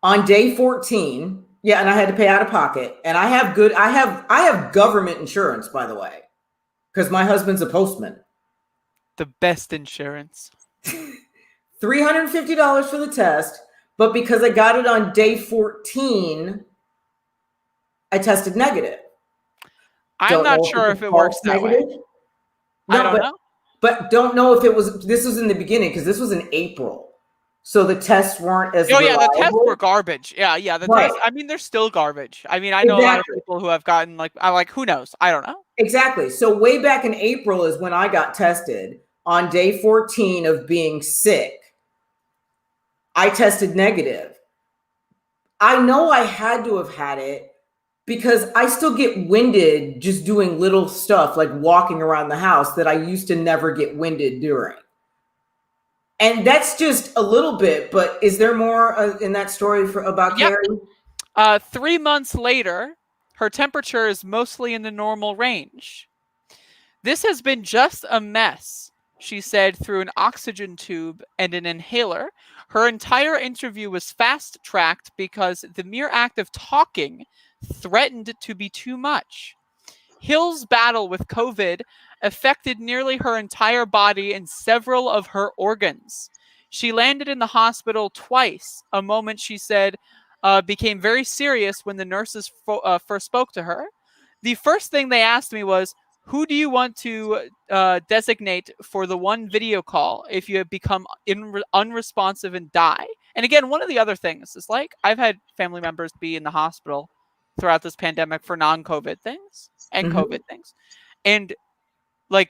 On day 14. Yeah, and I had to pay out of pocket. And I have government insurance, by the way, because my husband's a postman. The best insurance. $350 for the test, but because I got it on day 14, I tested negative. I'm not sure if it works that way. I don't know. But don't know if this was in the beginning, because this was in April. So the tests weren't as reliable. The tests were garbage. Yeah. The tests, they're still garbage. I know a lot of people who have gotten who knows? I don't know. Exactly. So way back in April is when I got tested on day 14 of being sick. I tested negative. I know I had to have had it because I still get winded just doing little stuff like walking around the house that I used to never get winded during. And that's just a little bit, but is there more in that story about Carrie? 3 months later, her temperature is mostly in the normal range. This has been just a mess, she said through an oxygen tube and an inhaler. Her entire interview was fast-tracked because the mere act of talking threatened to be too much. Hill's battle with COVID affected nearly her entire body and several of her organs. She landed in the hospital twice, a moment she said became very serious when the nurses first spoke to her. The first thing they asked me was, who do you want to designate for the one video call if you have become unresponsive and die? And again, one of the other things is I've had family members be in the hospital throughout this pandemic for non-COVID things and COVID things. And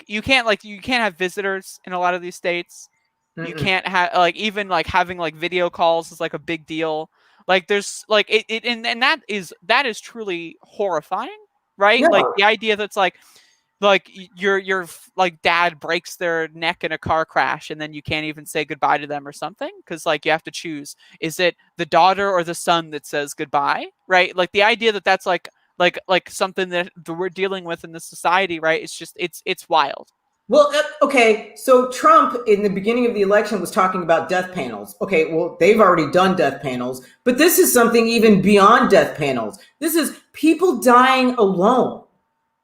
you can't have visitors in a lot of these states. Mm-mm. You can't have even having video calls is a big deal. There's and that is truly horrifying, right? Yeah. The idea that's your dad breaks their neck in a car crash and then you can't even say goodbye to them or something because you have to choose, is it the daughter or the son that says goodbye, right? The idea that that's something that we're dealing with in this society, right? It's just it's wild. Well, okay. So Trump, in the beginning of the election, was talking about death panels. Okay, well, they've already done death panels, but this is something even beyond death panels. This is people dying alone.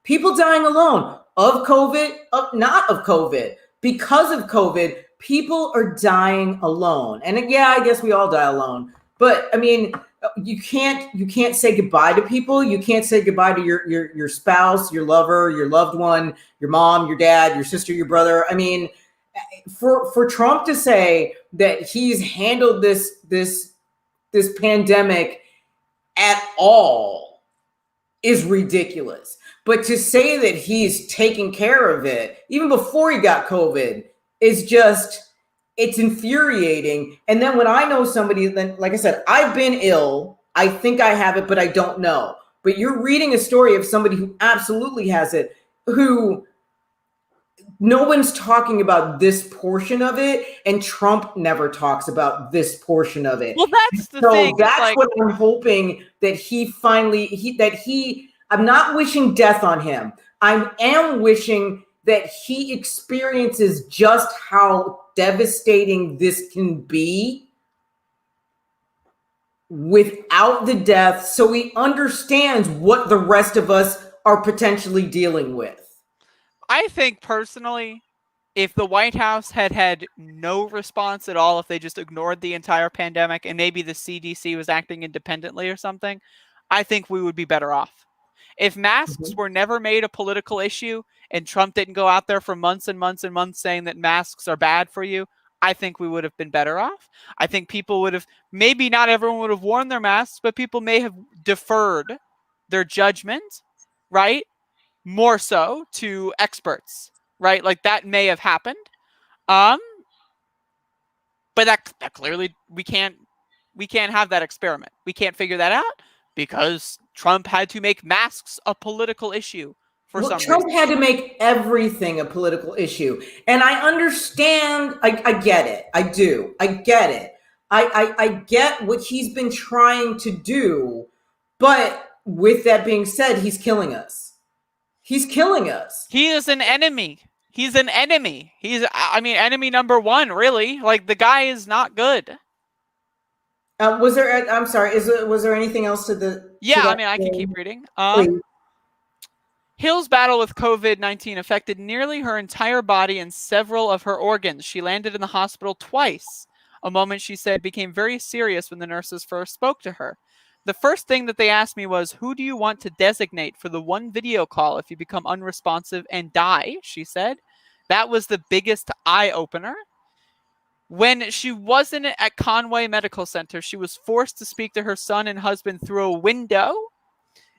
People dying alone of COVID, of not of COVID, because of COVID. People are dying alone, and yeah, I guess we all die alone. But I mean, you can't say goodbye to people. You can't say goodbye to your spouse, your lover, your loved one, your mom, your dad, your sister, your brother. I mean, for Trump to say that he's handled this pandemic at all is ridiculous. But to say that he's taking care of it even before he got COVID is just, it's infuriating. And then when I know somebody, then like I said, I've been ill. I think I have it, but I don't know. But you're reading a story of somebody who absolutely has it, who no one's talking about this portion of it, and Trump never talks about this portion of it. Well, that's the So thing. that's Like, what I'm hoping that I'm not wishing death on him. I am wishing that he experiences just how devastating this can be without the death, so he understands what the rest of us are potentially dealing with. I think personally, if the White House had had no response at all, if they just ignored the entire pandemic and maybe the CDC was acting independently or something, I think we would be better off. If masks were never made a political issue and Trump didn't go out there for months and months and months saying that masks are bad for you, I think we would have been better off. I think people would have, maybe not everyone would have worn their masks, but people may have deferred their judgment, right? More so to experts, right? Like that may have happened. But that clearly we can't have that experiment. We can't figure that out because Trump had to make masks a political issue for some Trump reason. had to make everything a political issue. And I understand, I get it. I do. I get it. I get what he's been trying to do. But with that being said, he's killing us. He's killing us. He is an enemy. He's an enemy. Enemy number one, really. Like, the guy is not good. Was there, I'm sorry, was there anything else to the... Yeah, I can keep reading. Hill's battle with COVID-19 affected nearly her entire body and several of her organs. She landed in the hospital twice, a moment she said became very serious when the nurses first spoke to her. The first thing that they asked me was, who do you want to designate for the one video call if you become unresponsive and die, she said. That was the biggest eye-opener. When she wasn't at Conway Medical Center, she was forced to speak to her son and husband through a window.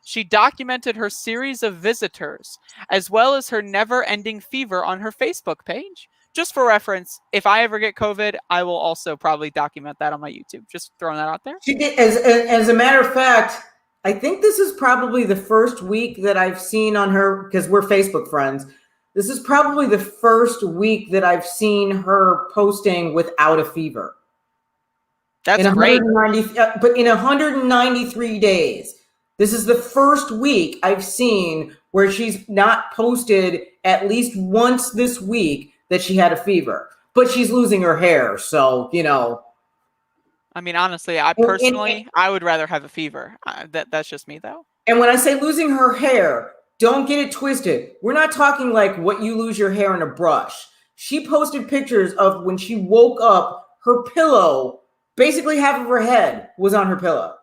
She documented her series of visitors, as well as her never-ending fever on her Facebook page. Just for reference, if I ever get COVID, I will also probably document that on my YouTube. Just throwing that out there. She did, as a matter of fact, I think this is probably the first week that I've seen on her, because we're Facebook friends. This is probably the first week that I've seen her posting without a fever. That's great. But in 193 days, this is the first week I've seen where she's not posted at least once this week that she had a fever. But she's losing her hair, so, you know. Honestly, I would rather have a fever. That's just me, though. And when I say losing her hair, don't get it twisted. We're not talking like what you lose your hair in a brush. She posted pictures of when she woke up, her pillow, basically half of her head was on her pillow.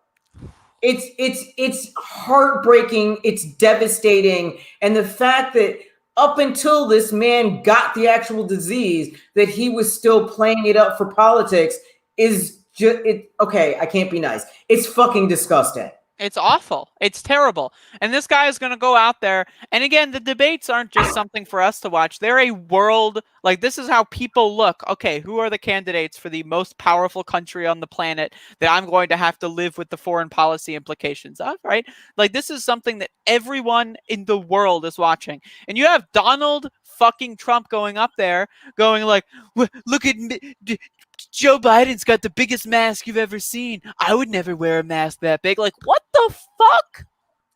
It's heartbreaking. It's devastating. And the fact that up until this man got the actual disease, that he was still playing it up for politics is just, okay, I can't be nice. It's fucking disgusting. It's awful. It's terrible. And this guy is going to go out there. And again, the debates aren't just something for us to watch. They're a world, like, this is how people look. Okay, who are the candidates for the most powerful country on the planet that I'm going to have to live with the foreign policy implications of, right? Like, this is something that everyone in the world is watching. And you have Donald fucking Trump going up there, going like, look at me. Joe Biden's got the biggest mask you've ever seen. I would never wear a mask that big. Like, what the fuck?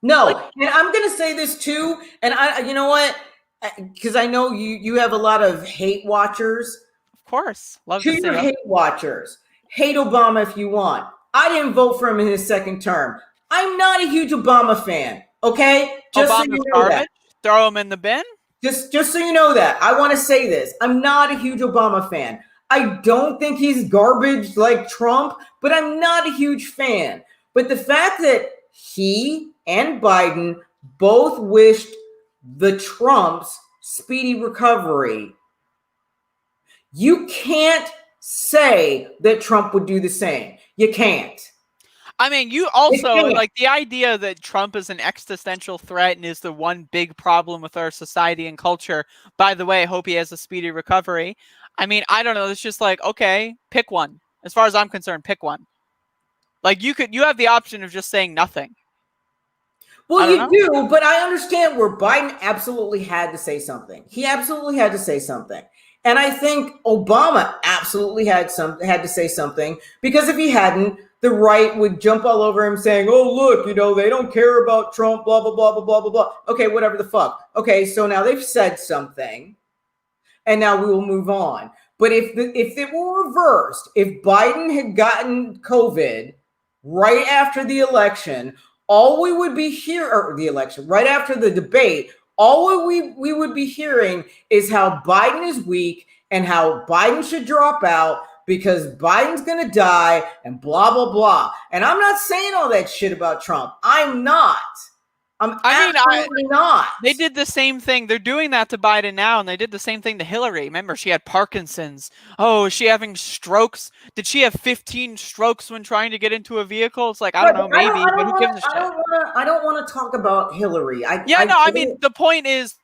No, and I'm going to say this too. And you know what? because I know you have a lot of hate watchers. Of course, love To to see your it. hate watchers, hate Obama if you want. I didn't vote for him in his second term. I'm not a huge Obama fan. Okay, just so Obama's you know garbage. that. Throw him in the bin. Just so you know that. I want to say this. I'm not a huge Obama fan. I don't think he's garbage like Trump, but I'm not a huge fan. But the fact that he and Biden both wished the Trumps speedy recovery, you can't say that Trump would do the same. You can't. I mean, you also like the idea that Trump is an existential threat and is the one big problem with our society and culture. By the way, I hope he has a speedy recovery. I mean, I don't know. It's just like, okay, pick one. As far as I'm concerned, pick one. Like you have the option of just saying nothing. Well, you do, but I understand where Biden absolutely had to say something. He absolutely had to say something. And I think Obama absolutely had to say something, because if he hadn't, the right would jump all over him saying, oh, look, they don't care about Trump, blah, blah, blah, blah, blah, blah, blah. Okay, whatever the fuck. Okay, so now they've said something, and now we will move on. But if it were reversed, if Biden had gotten COVID right after the election, all we would be right after the debate, all we would be hearing is how Biden is weak and how Biden should drop out because Biden's going to die and blah, blah, blah. And I'm not saying all that shit about Trump. I'm not. Absolutely not. They did the same thing. They're doing that to Biden now, and they did the same thing to Hillary. Remember, she had Parkinson's. Oh, is she having strokes? Did she have 15 strokes when trying to get into a vehicle? It's like, I don't know, maybe, but who gives a shit? I don't want to talk about Hillary. I mean, the point is...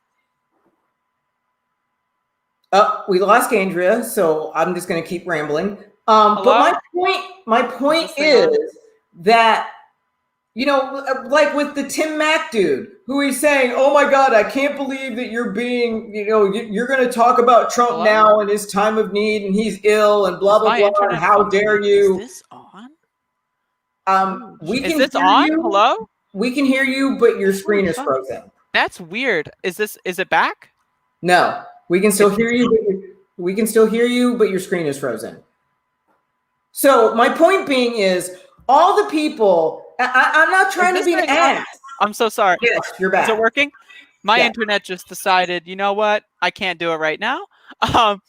we lost Andrea, so I'm just going to keep rambling. But my point is that, like with the Tim Mack dude, who he's saying, oh my God, I can't believe that you're being, you're going to talk about Trump now in his time of need and he's ill and blah, blah, blah. And how dare you? Is this on? Is this on? Hello? We can hear you, but your screen is frozen. That's weird. Is it back? No, we can still hear you. We can still hear you, but your screen is frozen. So my point being is all the people, I'm not trying to be an ass. I'm so sorry. Yes, you're back. Is it working? My internet just decided, you know what? I can't do it right now. But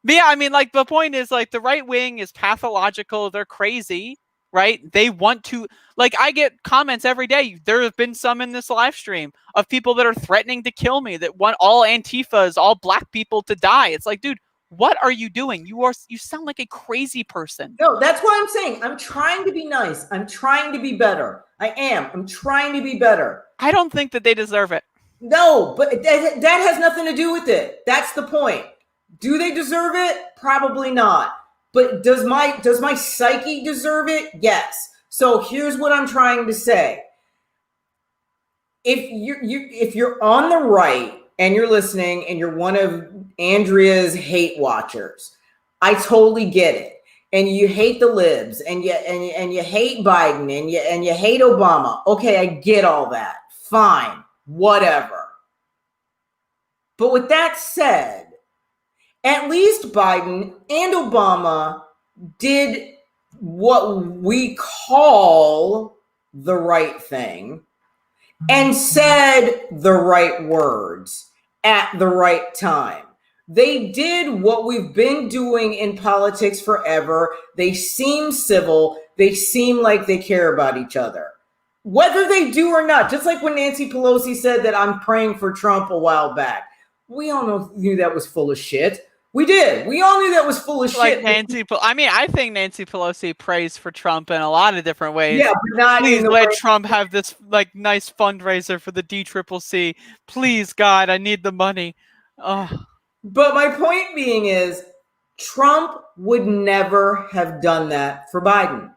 yeah, I mean, like the point is like the right wing is pathological. They're crazy, right? They want to, like, I get comments every day. There have been some in this live stream of people that are threatening to kill me, that want all Antifas, all black people to die. It's like, dude, what are you doing? You sound like a crazy person. No, that's what I'm saying. I'm trying to be nice. I'm trying to be better. I am. I'm trying to be better. I don't think that they deserve it. No, but that has nothing to do with it. That's the point. Do they deserve it? Probably not. But does my psyche deserve it? Yes. So here's what I'm trying to say. If you're on the right and you're listening and you're one of Andrea's hate watchers, I totally get it. And you hate the libs and you hate Biden and you hate Obama. Okay, I get all that. Fine. Whatever. But with that said, at least Biden and Obama did what we call the right thing and said the right words at the right time. They did what we've been doing in politics forever. They seem civil. They seem like they care about each other. Whether they do or not, just like when Nancy Pelosi said that I'm praying for Trump a while back. We all knew that was full of shit. We did. We all knew that was full of shit. I think Nancy Pelosi prays for Trump in a lot of different ways. Yeah, but not please let Trump have this like nice fundraiser for the DCCC. Please, God, I need the money. Oh. But my point being is, Trump would never have done that for Biden.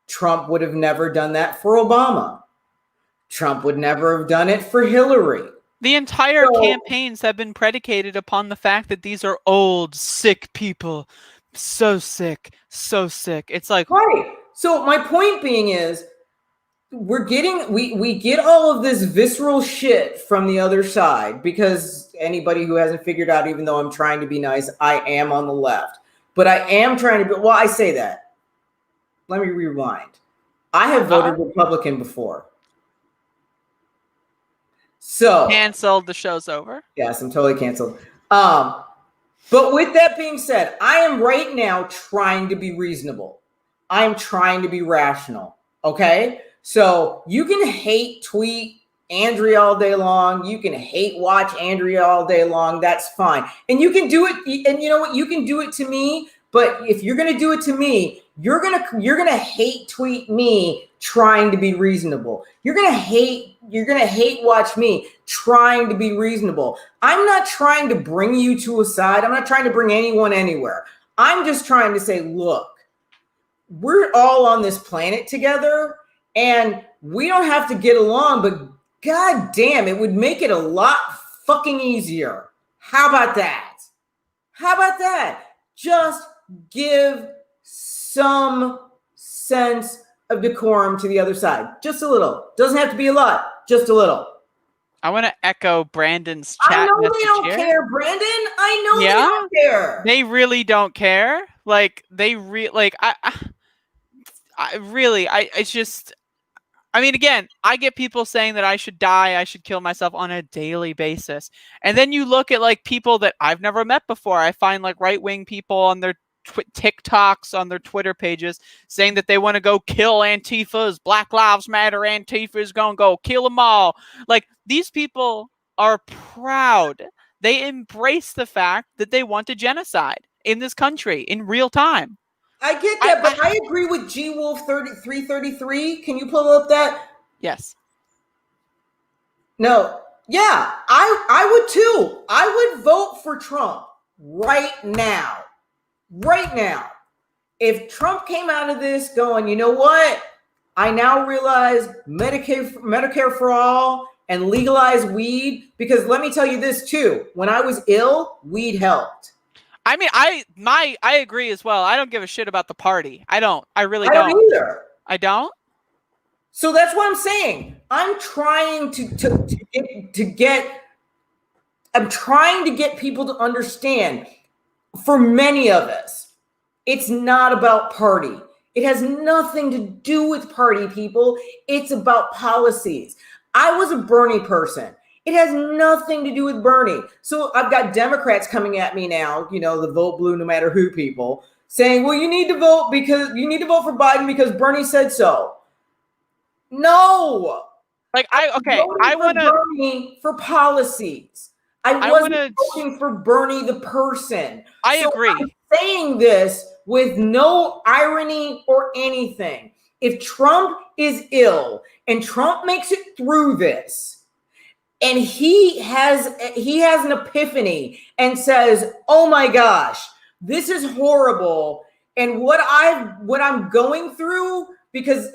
Trump would have never done that for Obama. Trump would never have done it for Hillary. The entire campaigns have been predicated upon the fact that these are old, sick people. So sick, so sick. It's like... Right. So my point being is, we get all of this visceral shit from the other side because anybody who hasn't figured out, even though I'm trying to be nice, I am on the left. But I am trying to be, well, I say that. Let me rewind. I have voted Republican before. So canceled, the show's over. Yes, I'm totally canceled. But with that being said, I am right now trying to be reasonable. I'm trying to be rational. Okay? So you can hate tweet Andrea all day long. You can hate watch Andrea all day long. That's fine. And you can do it. And you know what? You can do it to me. But if you're going to do it to me, you're going to hate tweet me trying to be reasonable. You're going to hate watch me trying to be reasonable. I'm not trying to bring you to a side. I'm not trying to bring anyone anywhere. I'm just trying to say, look, we're all on this planet together and we don't have to get along, but God damn, it would make it a lot fucking easier. How about that? How about that? Just give some sense of decorum to the other side. Just a little. Doesn't have to be a lot. Just a little. I want to echo Brandon's chat. I know message they don't here. care, Brandon. I know they don't care. They really don't care. Like I mean, again, I get people saying that I should die, I should kill myself on a daily basis. And then you look at like people that I've never met before. I find like right-wing people on their TikToks, on their Twitter pages, saying that they want to go kill Antifas, Black Lives Matter, Antifa is going to go kill them all. Like, these people are proud. They embrace the fact that they want a genocide in this country in real time. I get that, but I agree with G Wolf 333. Can you pull up that? Yes. No. Yeah, I would too. I would vote for Trump right now. Right now. If Trump came out of this going, you know what? I now realize Medicare for all and legalize weed, because let me tell you this too. When I was ill, weed helped. I mean, I agree as well. I don't give a shit about the party. I don't. I really don't either. I don't. So that's what I'm saying. I'm trying to get people to understand. For many of us, it's not about party. It has nothing to do with party, people. It's about policies. I was a Bernie person. It has nothing to do with Bernie. So I've got Democrats coming at me now, you know, the vote blue no matter who people, saying, well, you need to vote for Biden because Bernie said so. No. Like, I want to Bernie for policies. I wasn't voting for Bernie the person. I agree. I'm saying this with no irony or anything. If Trump is ill and Trump makes it through this, and he has an epiphany and says, "Oh my gosh, this is horrible," and what I'm going through, because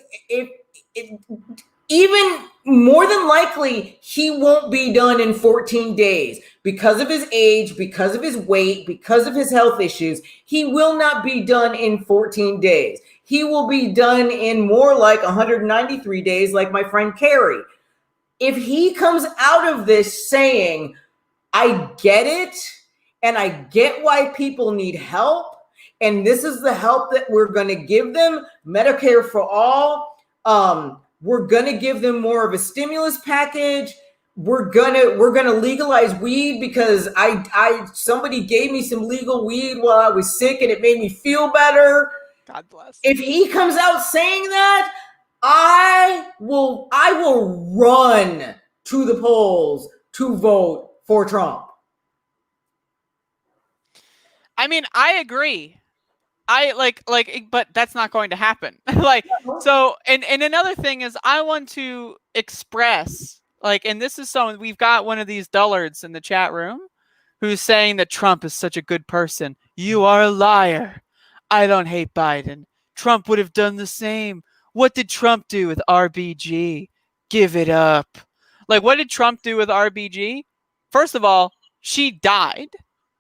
even more than likely, he won't be done in 14 days because of his age, because of his weight, because of his health issues. He will not be done in 14 days. He will be done in more like 193 days, like my friend Kerry. If he comes out of this saying, I get it, and I get why people need help, and this is the help that we're going to give them, Medicare for all, we're going to give them more of a stimulus package. We're gonna legalize weed because somebody gave me some legal weed while I was sick and it made me feel better. God bless. If he comes out saying that, I will run to the polls to vote for Trump. I mean, I agree. But that's not going to happen. So, and another thing is, I want to express, and this is someone, we've got one of these dullards in the chat room who's saying that Trump is such a good person. You are a liar. I don't hate Biden. Trump would have done the same. What did Trump do with RBG? Give it up. What did Trump do with RBG? First of all, she died.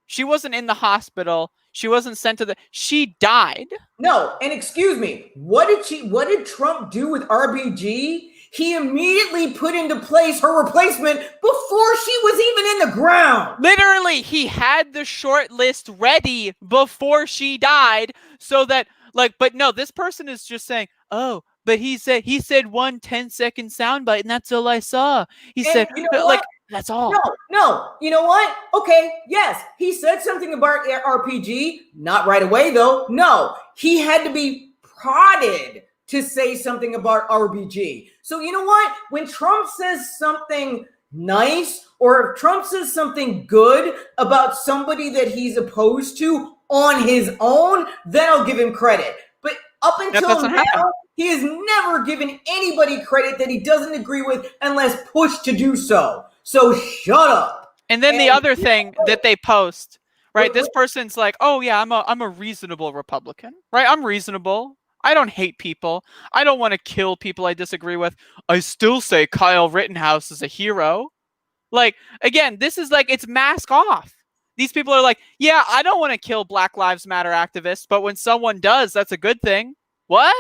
She wasn't in the hospital. She wasn't sent to she died. No, and excuse me, what did Trump do with RBG? he immediately put into place her replacement before she was even in the ground. Literally, he had the short list ready before she died so that, like, but no, this person is just saying, oh, but he said 1 10-second soundbite, and that's all I saw. He said, you know like, what? that's all. No. You know what? Okay, yes, he said something about RPG. Not right away, though. No, he had to be prodded to say something about RBG. So you know what? When Trump says something nice, or if Trump says something good about somebody that he's opposed to on his own, then I'll give him credit. But up until now, he has never given anybody credit that he doesn't agree with unless pushed to do so. So shut up. And then the other thing that they post, right? This person's like, oh yeah, I'm a reasonable Republican, right? I'm reasonable. I don't hate people. I don't want to kill people I disagree with. I still say Kyle Rittenhouse is a hero. Like, again, this is like, it's mask off. These people are like, yeah, I don't want to kill Black Lives Matter activists, but when someone does, that's a good thing. What?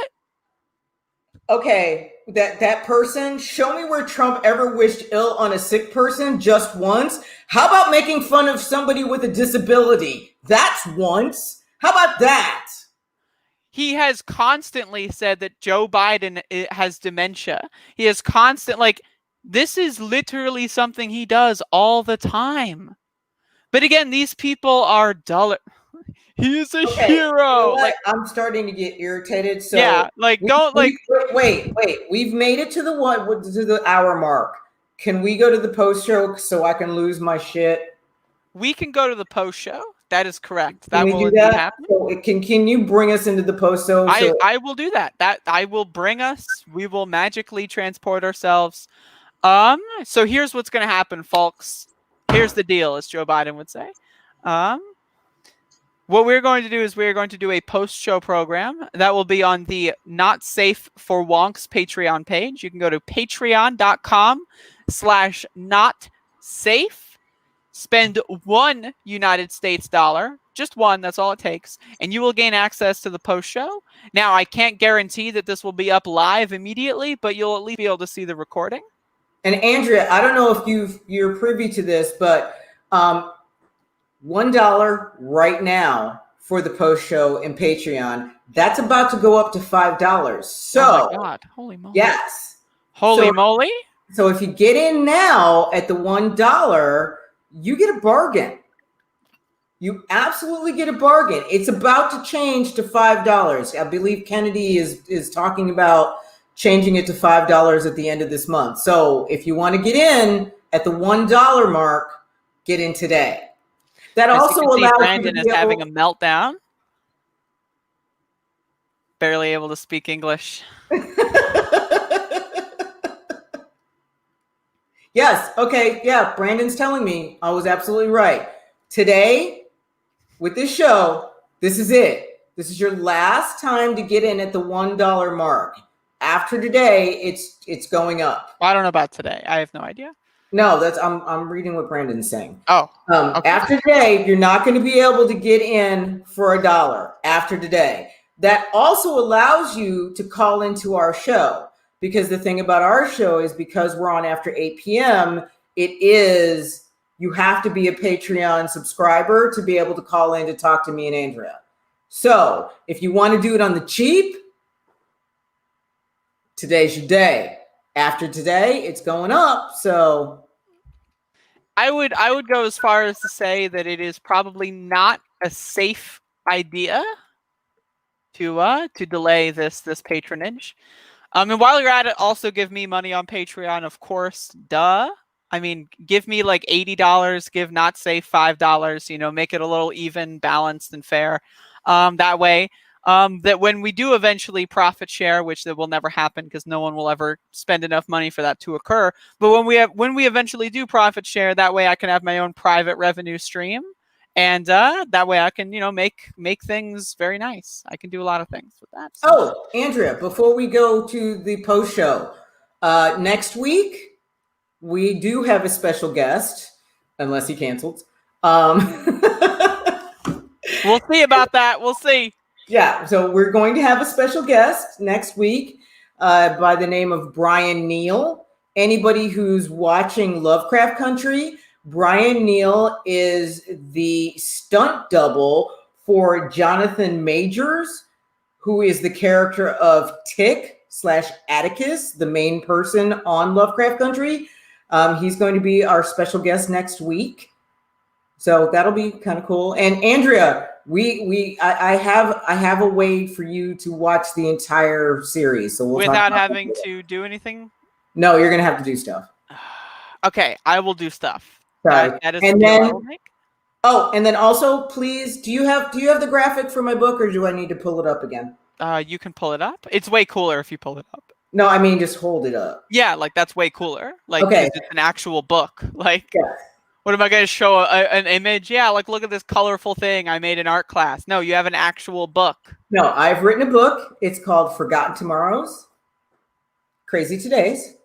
Okay, that person, show me where Trump ever wished ill on a sick person just once. How about making fun of somebody with a disability? That's once. How about that? He has constantly said that Joe Biden has dementia. He has this is literally something he does all the time. But again, these people are dull. He is a hero. Like, I'm starting to get irritated. So yeah, like wait. We've made it to the hour mark. Can we go to the post show so I can lose my shit? We can go to the post show. That is correct. That will indeed happen. So can you bring us into the post show? I will do that. I will bring us. We will magically transport ourselves. So here's what's going to happen, folks. Here's the deal, as Joe Biden would say. What we're going to do is we're going to do a post-show program that will be on the Not Safe for Wonks Patreon page. You can go to patreon.com/notsafe. Spend $1 United States dollar, just one, that's all it takes, and you will gain access to the post show. Now, I can't guarantee that this will be up live immediately, but you'll at least be able to see the recording. And Andrea, I don't know if you're privy to this, but $1 right now for the post show in Patreon, that's about to go up to $5. So, oh my God, holy moly! Yes, holy moly! So if you get in now at the $1. You get a bargain. You absolutely get a bargain. It's about to change to $5. I believe Kennedy is talking about changing it to $5 at the end of this month. So if you want to get in at the $1 mark, get in today. That also allows Brandon is having a meltdown. Barely able to speak English. Yes. Okay. Yeah. Brandon's telling me I was absolutely right. Today, with this show, this is it. This is your last time to get in at the $1 mark. After today, it's going up. Well, I don't know about today. I have no idea. No, I'm reading what Brandon's saying. Oh. Okay. After today, you're not going to be able to get in for $1 after today. That also allows you to call into our show. Because the thing about our show is because we're on after 8 p.m., you have to be a Patreon subscriber to be able to call in to talk to me and Andrea. So if you want to do it on the cheap, today's your day. After today, it's going up. So I would go as far as to say that it is probably not a safe idea to delay this patronage. And while you're at it, also give me money on Patreon, of course. Duh. I mean, give me like $80. Give Not Safe $5. Make it a little even, balanced, and fair. That way, that when we do eventually profit share, which that will never happen because no one will ever spend enough money for that to occur. But when we eventually do profit share, that way I can have my own private revenue stream. And that way I can, make things very nice. I can do a lot of things with that. So. Oh, Andrea, before we go to the post show, next week, we do have a special guest, unless he canceled. We'll see about that. We'll see. Yeah, so we're going to have a special guest next week. by the name of Brian Neal. Anybody who's watching Lovecraft Country, Brian Neal is the stunt double for Jonathan Majors, who is the character of Tick/Atticus, the main person on Lovecraft Country. He's going to be our special guest next week. So that'll be kind of cool. And Andrea, I have a way for you to watch the entire series. So without having to do anything? No, you're gonna have to do stuff. Okay, I will do stuff. Sorry. That is and the deal then I will make. Oh, and then also, please, do you have the graphic for my book, or do I need to pull it up again? You can pull it up. It's way cooler if you pull it up. No, I mean just hold it up. Yeah, like that's way cooler. Like Okay. it's an actual book. Like, Yes. what am I going to show an image? Yeah, like look at this colorful thing I made in art class. No, you have an actual book. No, I've written a book. It's called Forgotten Tomorrows, Crazy Todays.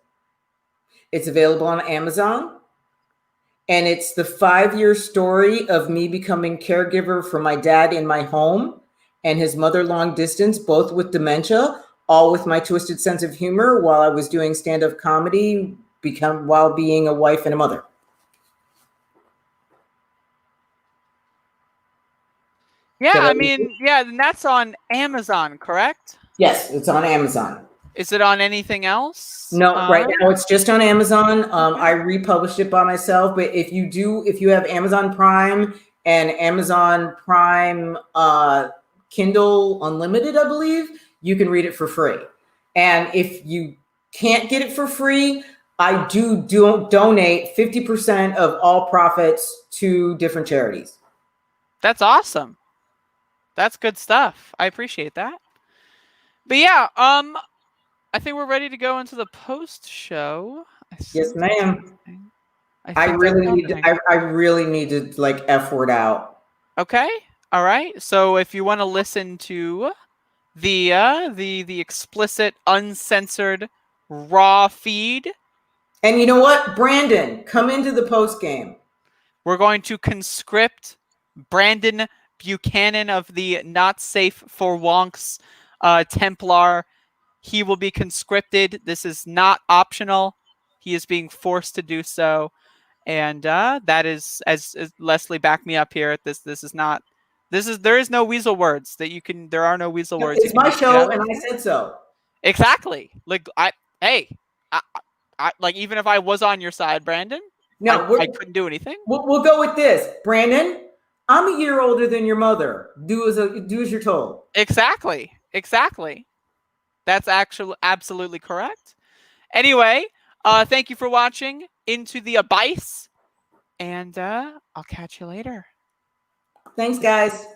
It's available on Amazon. And it's the 5-year story of me becoming caregiver for my dad in my home and his mother long distance, both with dementia, all with my twisted sense of humor while I was doing stand-up comedy, while being a wife and a mother. Yeah, I mean, yeah, and that's on Amazon, correct? Yes, it's on Amazon. Is it on anything else? No, right now it's just on Amazon. I republished it by myself, but if you have Amazon Prime and Amazon Prime Kindle Unlimited, I believe, you can read it for free. And if you can't get it for free, I do donate 50% of all profits to different charities. That's awesome. That's good stuff. I appreciate that. But yeah, I think we're ready to go into the post show. Yes, ma'am. I really need to like F word out. Okay. All right. So if you want to listen to the explicit, uncensored, raw feed. And you know what? Brandon, come into the post game. We're going to conscript Brandon Buchanan of the Not Safe for Wonks Templar. He will be conscripted. This is not optional. He is being forced to do so. And that is, as Leslie backed me up here, there is no weasel words that you can, there are no weasel words. It's my show and I said so. Exactly. Like, like even if I was on your side, Brandon, no, I couldn't do anything. We'll go with this. Brandon, I'm a year older than your mother. Do as you're told. Exactly. That's actually absolutely correct. Anyway, thank you for watching Into the Abyss, and I'll catch you later. Thanks, guys.